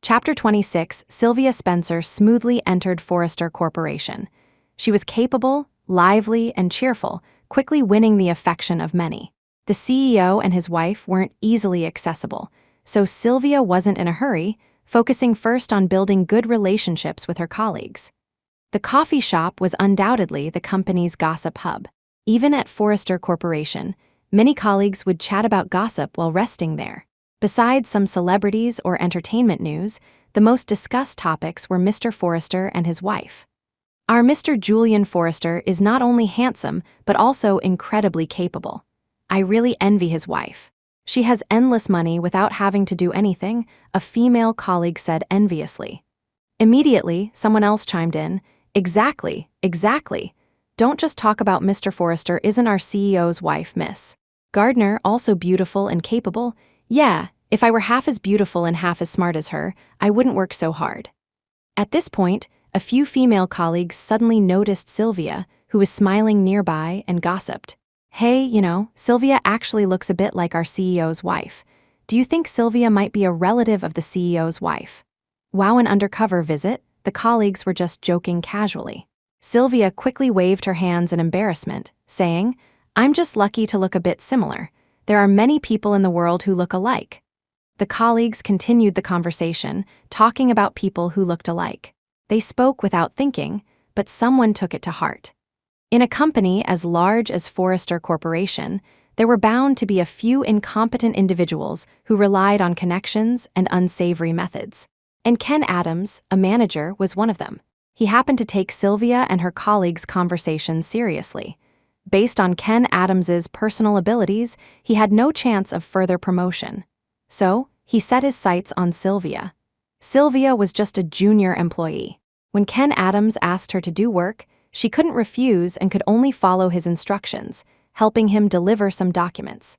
[SPEAKER 1] Chapter 26, Sylvia Spencer smoothly entered Forrester Corporation. She was capable, lively, and cheerful, quickly winning the affection of many. The CEO and his wife weren't easily accessible, so Sylvia wasn't in a hurry, focusing first on building good relationships with her colleagues. The coffee shop was undoubtedly the company's gossip hub. Even at Forrester Corporation, many colleagues would chat about gossip while resting there. Besides some celebrities or entertainment news, the most discussed topics were Mr. Forrester and his wife. Our Mr. Julian Forrester is not only handsome, but also incredibly capable. I really envy his wife. She has endless money without having to do anything, a female colleague said enviously. Immediately, someone else chimed in, exactly. Don't just talk about Mr. Forrester isn't our CEO's wife, Miss Gardner, also beautiful and capable? Yeah, if I were half as beautiful and half as smart as her, I wouldn't work so hard. At this point, a few female colleagues suddenly noticed Sylvia, who was smiling nearby, and gossiped. Hey, Sylvia actually looks a bit like our CEO's wife. Do you think Sylvia might be a relative of the CEO's wife? Wow, an undercover visit? The colleagues were just joking casually. Sylvia quickly waved her hands in embarrassment, saying, I'm just lucky to look a bit similar. There are many people in the world who look alike. The colleagues continued the conversation, talking about people who looked alike. They spoke without thinking, but someone took it to heart. In a company as large as Forrester Corporation, there were bound to be a few incompetent individuals who relied on connections and unsavory methods. And Ken Adams, a manager, was one of them. He happened to take Sylvia and her colleagues' conversation seriously. Based on Ken Adams's personal abilities, he had no chance of further promotion. So, he set his sights on Sylvia. Sylvia was just a junior employee. When Ken Adams asked her to do work, she couldn't refuse and could only follow his instructions, helping him deliver some documents.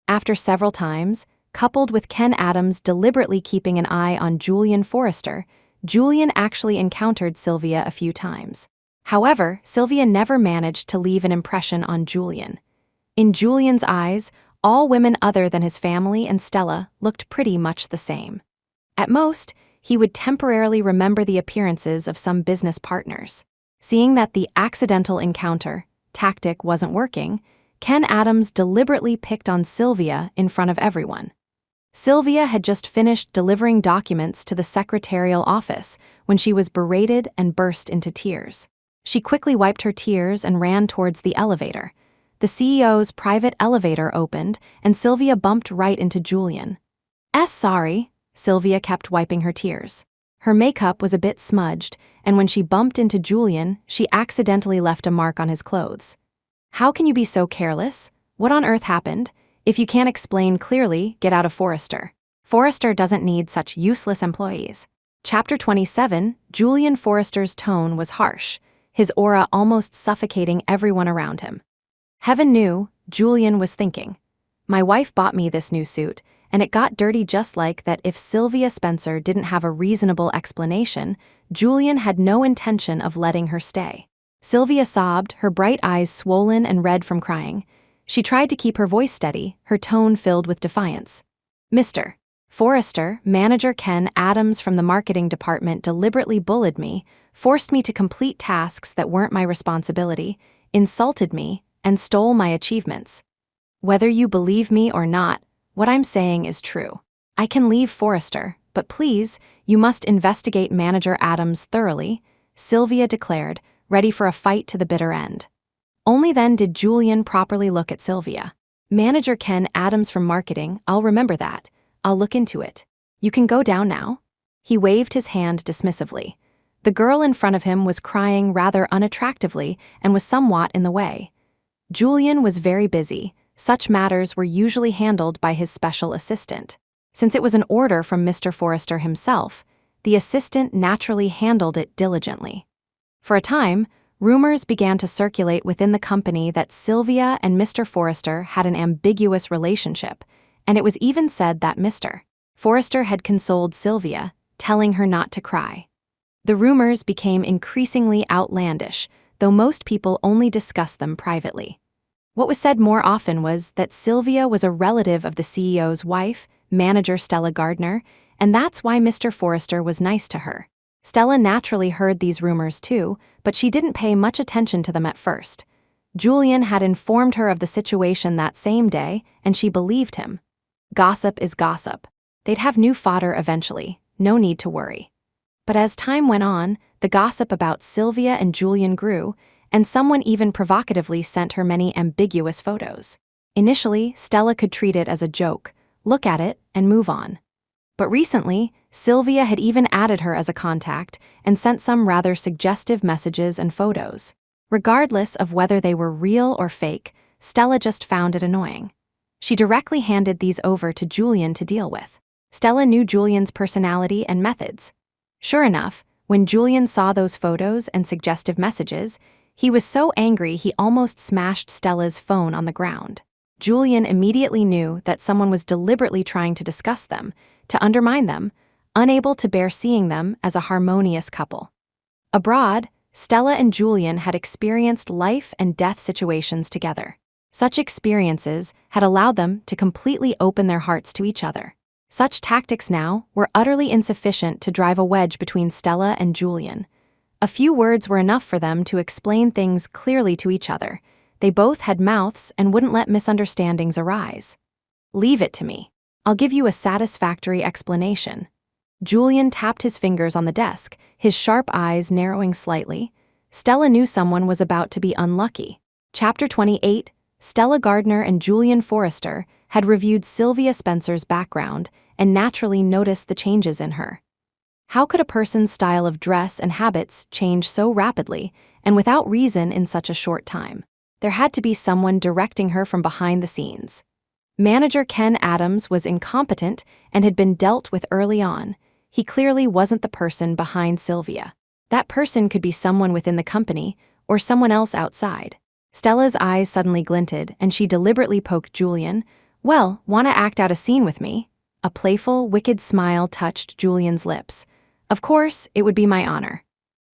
[SPEAKER 1] After several times, coupled with Ken Adams deliberately keeping an eye on Julian Forrester, Julian actually encountered Sylvia a few times. However, Sylvia never managed to leave an impression on Julian. In Julian's eyes, all women other than his family and Stella looked pretty much the same. At most, he would temporarily remember the appearances of some business partners. Seeing that the accidental encounter tactic wasn't working, Ken Adams deliberately picked on Sylvia in front of everyone. Sylvia had just finished delivering documents to the secretarial office when she was berated and burst into tears. She quickly wiped her tears and ran towards the elevator. The CEO's private elevator opened, and Sylvia bumped right into Julian. Sorry, Sylvia kept wiping her tears. Her makeup was a bit smudged, and when she bumped into Julian, she accidentally left a mark on his clothes. How can you be so careless? What on earth happened? If you can't explain clearly, get out of Forrester. Forrester doesn't need such useless employees. Chapter 27, Julian Forrester's tone was harsh, his aura almost suffocating everyone around him. Heaven knew, Julian was thinking. My wife bought me this new suit, and it got dirty just like that. If Sylvia Spencer didn't have a reasonable explanation, Julian had no intention of letting her stay. Sylvia sobbed, her bright eyes swollen and red from crying. She tried to keep her voice steady, her tone filled with defiance. Mr. Forrester, manager Ken Adams from the marketing department deliberately bullied me, forced me to complete tasks that weren't my responsibility, insulted me, and stole my achievements. Whether you believe me or not, what I'm saying is true. I can leave Forrester, But please, you must investigate Manager Adams thoroughly, Sylvia declared, ready for a fight to the bitter end. Only then did Julian properly look at Sylvia. Manager Ken Adams from marketing, I'll remember that. I'll look into it. You can go down now. He waved his hand dismissively. The girl in front of him was crying rather unattractively and was somewhat in the way. Julian was very busy. Such matters were usually handled by his special assistant. Since it was an order from Mr. Forrester himself, the assistant naturally handled it diligently. For a time, rumors began to circulate within the company that Sylvia and Mr. Forrester had an ambiguous relationship, and it was even said that Mr. Forrester had consoled Sylvia, telling her not to cry. The rumors became increasingly outlandish, though most people only discussed them privately. What was said more often was that Sylvia was a relative of the CEO's wife, manager Stella Gardner, and that's why Mr. Forrester was nice to her. Stella naturally heard these rumors too, but she didn't pay much attention to them at first. Julian had informed her of the situation that same day, and she believed him. Gossip is gossip. They'd have new fodder eventually, no need to worry. But as time went on, the gossip about Sylvia and Julian grew, and someone even provocatively sent her many ambiguous photos. Initially, Stella could treat it as a joke, look at it, and move on. But recently, Sylvia had even added her as a contact and sent some rather suggestive messages and photos. Regardless of whether they were real or fake, Stella just found it annoying. She directly handed these over to Julian to deal with. Stella knew Julian's personality and methods. Sure enough, when Julian saw those photos and suggestive messages, he was so angry he almost smashed Stella's phone on the ground. Julian immediately knew that someone was deliberately trying to discuss them, to undermine them, unable to bear seeing them as a harmonious couple. Abroad, Stella and Julian had experienced life and death situations together. Such experiences had allowed them to completely open their hearts to each other. Such tactics now were utterly insufficient to drive a wedge between Stella and Julian. A few words were enough for them to explain things clearly to each other. They both had mouths and wouldn't let misunderstandings arise. Leave it to me. I'll give you a satisfactory explanation. Julian tapped his fingers on the desk, his sharp eyes narrowing slightly. Stella knew someone was about to be unlucky. Chapter 28, Stella Gardner and Julian Forrester had reviewed Sylvia Spencer's background and naturally noticed the changes in her. How could a person's style of dress and habits change so rapidly and without reason in such a short time? There had to be someone directing her from behind the scenes. Manager Ken Adams was incompetent and had been dealt with early on. He clearly wasn't the person behind Sylvia. That person could be someone within the company or someone else outside. Stella's eyes suddenly glinted, and she deliberately poked Julian. Well, wanna act out a scene with me? A playful, wicked smile touched Julian's lips. Of course, it would be my honor.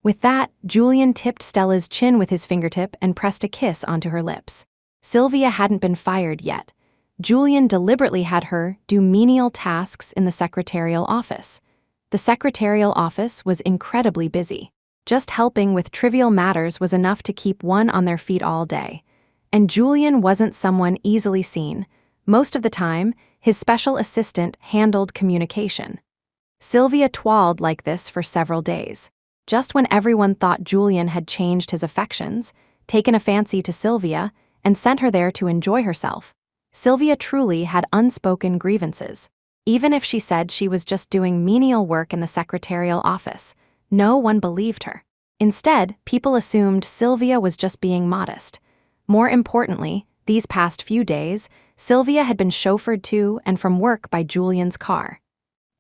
[SPEAKER 1] With that, Julian tipped Stella's chin with his fingertip and pressed a kiss onto her lips. Sylvia hadn't been fired yet. Julian deliberately had her do menial tasks in the secretarial office. The secretarial office was incredibly busy. Just helping with trivial matters was enough to keep one on their feet all day. And Julian wasn't someone easily seen. Most of the time, his special assistant handled communication. Sylvia twalled like this for several days. Just when everyone thought Julian had changed his affections, taken a fancy to Sylvia, and sent her there to enjoy herself, Sylvia truly had unspoken grievances. Even if she said she was just doing menial work in the secretarial office, no one believed her. Instead, people assumed Sylvia was just being modest. More importantly, these past few days, Sylvia had been chauffeured to and from work by Julian's car.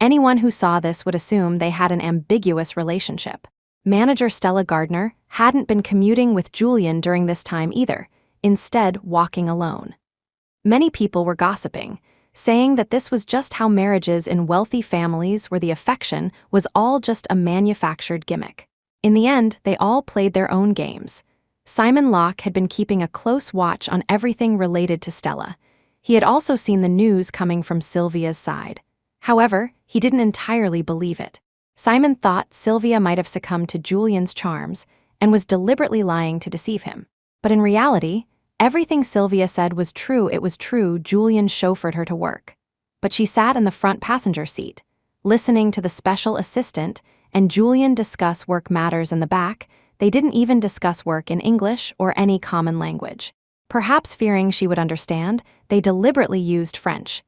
[SPEAKER 1] Anyone who saw this would assume they had an ambiguous relationship. Manager Stella Gardner hadn't been commuting with Julian during this time either, instead walking alone. Many people were gossiping, saying that this was just how marriages in wealthy families where the affection was all just a manufactured gimmick. In the end, they all played their own games. Simon Locke had been keeping a close watch on everything related to Stella. He had also seen the news coming from Sylvia's side. However, he didn't entirely believe it. Simon thought Sylvia might have succumbed to Julian's charms and was deliberately lying to deceive him. But in reality, everything Sylvia said was true. It was true Julian chauffeured her to work. But she sat in the front passenger seat. listening to the special assistant and Julian discuss work matters in the back. They didn't even discuss work in English or any common language. Perhaps fearing she would understand, they deliberately used French.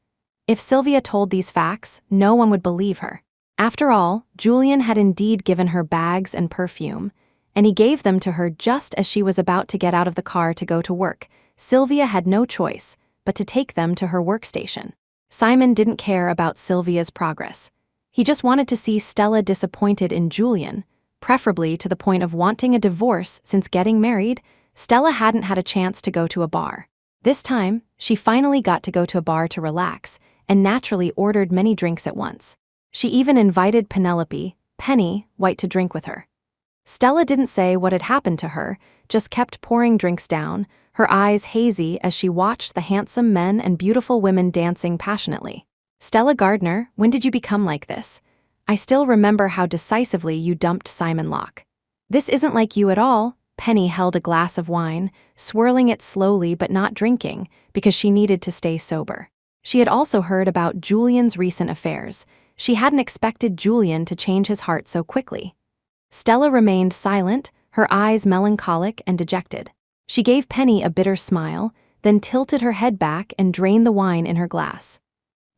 [SPEAKER 1] If Sylvia told these facts, no one would believe her. After all, Julian had indeed given her bags and perfume, and he gave them to her just as she was about to get out of the car to go to work. Sylvia had no choice but to take them to her workstation. Simon didn't care about Sylvia's progress. He just wanted to see Stella disappointed in Julian, preferably to the point of wanting a divorce since getting married. Stella hadn't had a chance to go to a bar. This time, she finally got to go to a bar to relax and naturally ordered many drinks at once. She even invited Penny, White to drink with her. Stella didn't say what had happened to her, just kept pouring drinks down, her eyes hazy as she watched the handsome men and beautiful women dancing passionately. Stella Gardner, when did you become like this? I still remember how decisively you dumped Simon Locke. This isn't like you at all. Penny held a glass of wine, swirling it slowly but not drinking, because she needed to stay sober. She had also heard about Julian's recent affairs. She hadn't expected Julian to change his heart so quickly. Stella remained silent, her eyes melancholic and dejected. She gave Penny a bitter smile, then tilted her head back and drained the wine in her glass.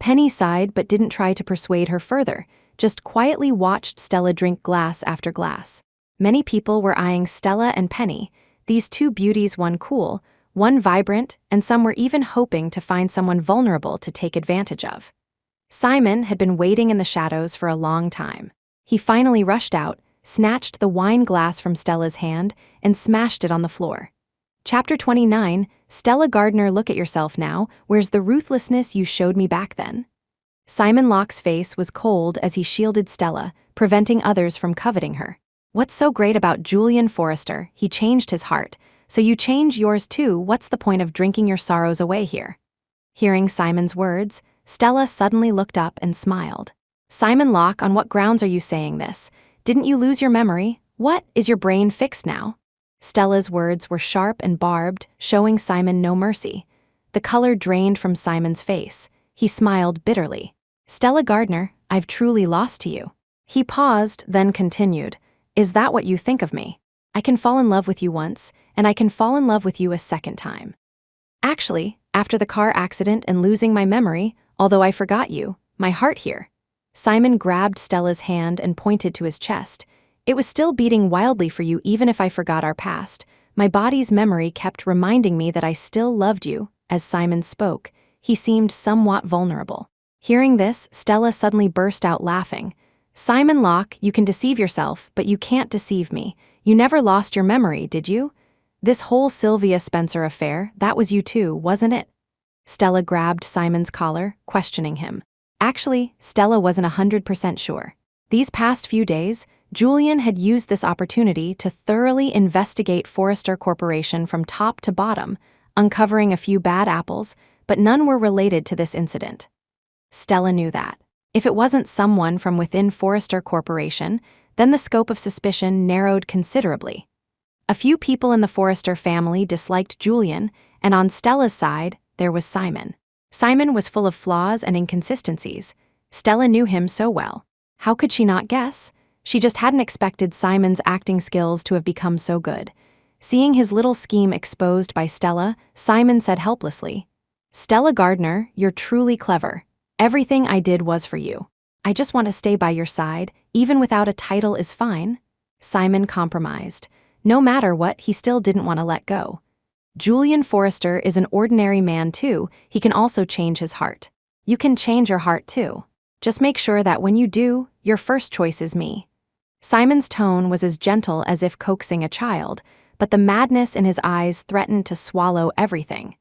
[SPEAKER 1] Penny sighed but didn't try to persuade her further, just quietly watched Stella drink glass after glass. Many people were eyeing Stella and Penny, these two beauties, one cool, one vibrant, and some were even hoping to find someone vulnerable to take advantage of. Simon had been waiting in the shadows for a long time. He finally rushed out, snatched the wine glass from Stella's hand, and smashed it on the floor. Chapter 29, Stella Gardner, look at yourself now. Where's the ruthlessness you showed me back then? Simon Locke's face was cold as he shielded Stella, preventing others from coveting her. What's so great about Julian Forrester? He changed his heart. So you change yours too. What's the point of drinking your sorrows away here? Hearing Simon's words, Stella suddenly looked up and smiled. Simon Locke, on what grounds are you saying this? Didn't you lose your memory? What, is your brain fixed now? Stella's words were sharp and barbed, showing Simon no mercy. The color drained from Simon's face. He smiled bitterly. Stella Gardner, I've truly lost to you. He paused, then continued. Is that what you think of me? I can fall in love with you once, and I can fall in love with you a second time. Actually, after the car accident and losing my memory, although I forgot you, my heart here. Simon grabbed Stella's hand and pointed to his chest. It was still beating wildly for you even if I forgot our past. My body's memory kept reminding me that I still loved you. As Simon spoke, he seemed somewhat vulnerable. Hearing this, Stella suddenly burst out laughing. Simon Locke, you can deceive yourself, but you can't deceive me. You never lost your memory, did you? This whole Sylvia Spencer affair, that was you too, wasn't it? Stella grabbed Simon's collar, questioning him. Actually, Stella wasn't 100% sure. These past few days, Julian had used this opportunity to thoroughly investigate Forrester Corporation from top to bottom, uncovering a few bad apples, but none were related to this incident. Stella knew that. If it wasn't someone from within Forrester Corporation, then the scope of suspicion narrowed considerably. A few people in the Forrester family disliked Julian, and on Stella's side, there was Simon. Simon was full of flaws and inconsistencies. Stella knew him so well. How could she not guess? She just hadn't expected Simon's acting skills to have become so good. Seeing his little scheme exposed by Stella, Simon said helplessly, Stella Gardner, you're truly clever. Everything I did was for you. I just want to stay by your side, even without a title is fine. Simon compromised. No matter what, he still didn't want to let go. Julian Forrester is an ordinary man too. He can also change his heart. You can change your heart too. Just make sure that when you do, your first choice is me. Simon's tone was as gentle as if coaxing a child, but the madness in his eyes threatened to swallow everything.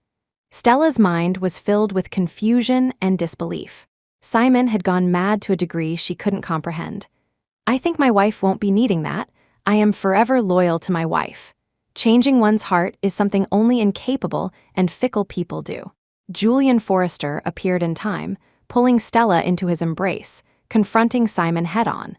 [SPEAKER 1] Stella's mind was filled with confusion and disbelief. Simon had gone mad to a degree she couldn't comprehend. I think my wife won't be needing that. I am forever loyal to my wife. Changing one's heart is something only incapable and fickle people do. Julian Forrester appeared in time, pulling Stella into his embrace, confronting Simon head-on.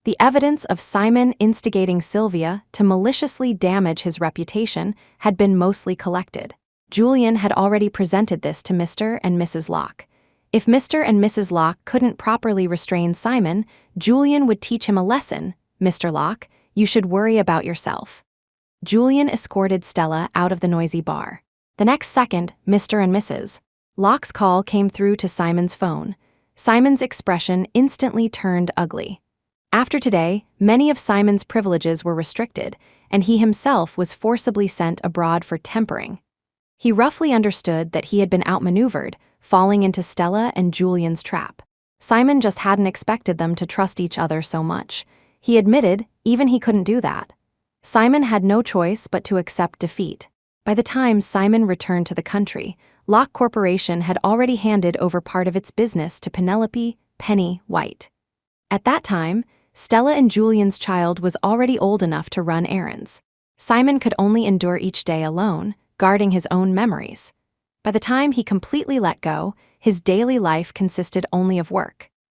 [SPEAKER 1] The evidence of Simon instigating Sylvia to maliciously damage his reputation had been mostly collected. Julian had already presented this to Mr. and Mrs. Locke. If Mr. and Mrs. Locke couldn't properly restrain Simon, Julian would teach him a lesson. Mr. Locke, you should worry about yourself. Julian escorted Stella out of the noisy bar. The next second, Mr. and Mrs. Locke's call came through to Simon's phone. Simon's expression instantly turned ugly. After today, many of Simon's privileges were restricted, and he himself was forcibly sent abroad for tempering. He roughly understood that he had been outmaneuvered, falling into Stella and Julian's trap. Simon just hadn't expected them to trust each other so much. He admitted even he couldn't do that. Simon had no choice but to accept defeat. By the time Simon returned to the country, Locke Corporation had already handed over part of its business to Penelope "Penny" White. At that time, Stella and Julian's child was already old enough to run errands. Simon could only endure each day alone, guarding his own memories. By the time he completely let go, his daily life consisted only of work.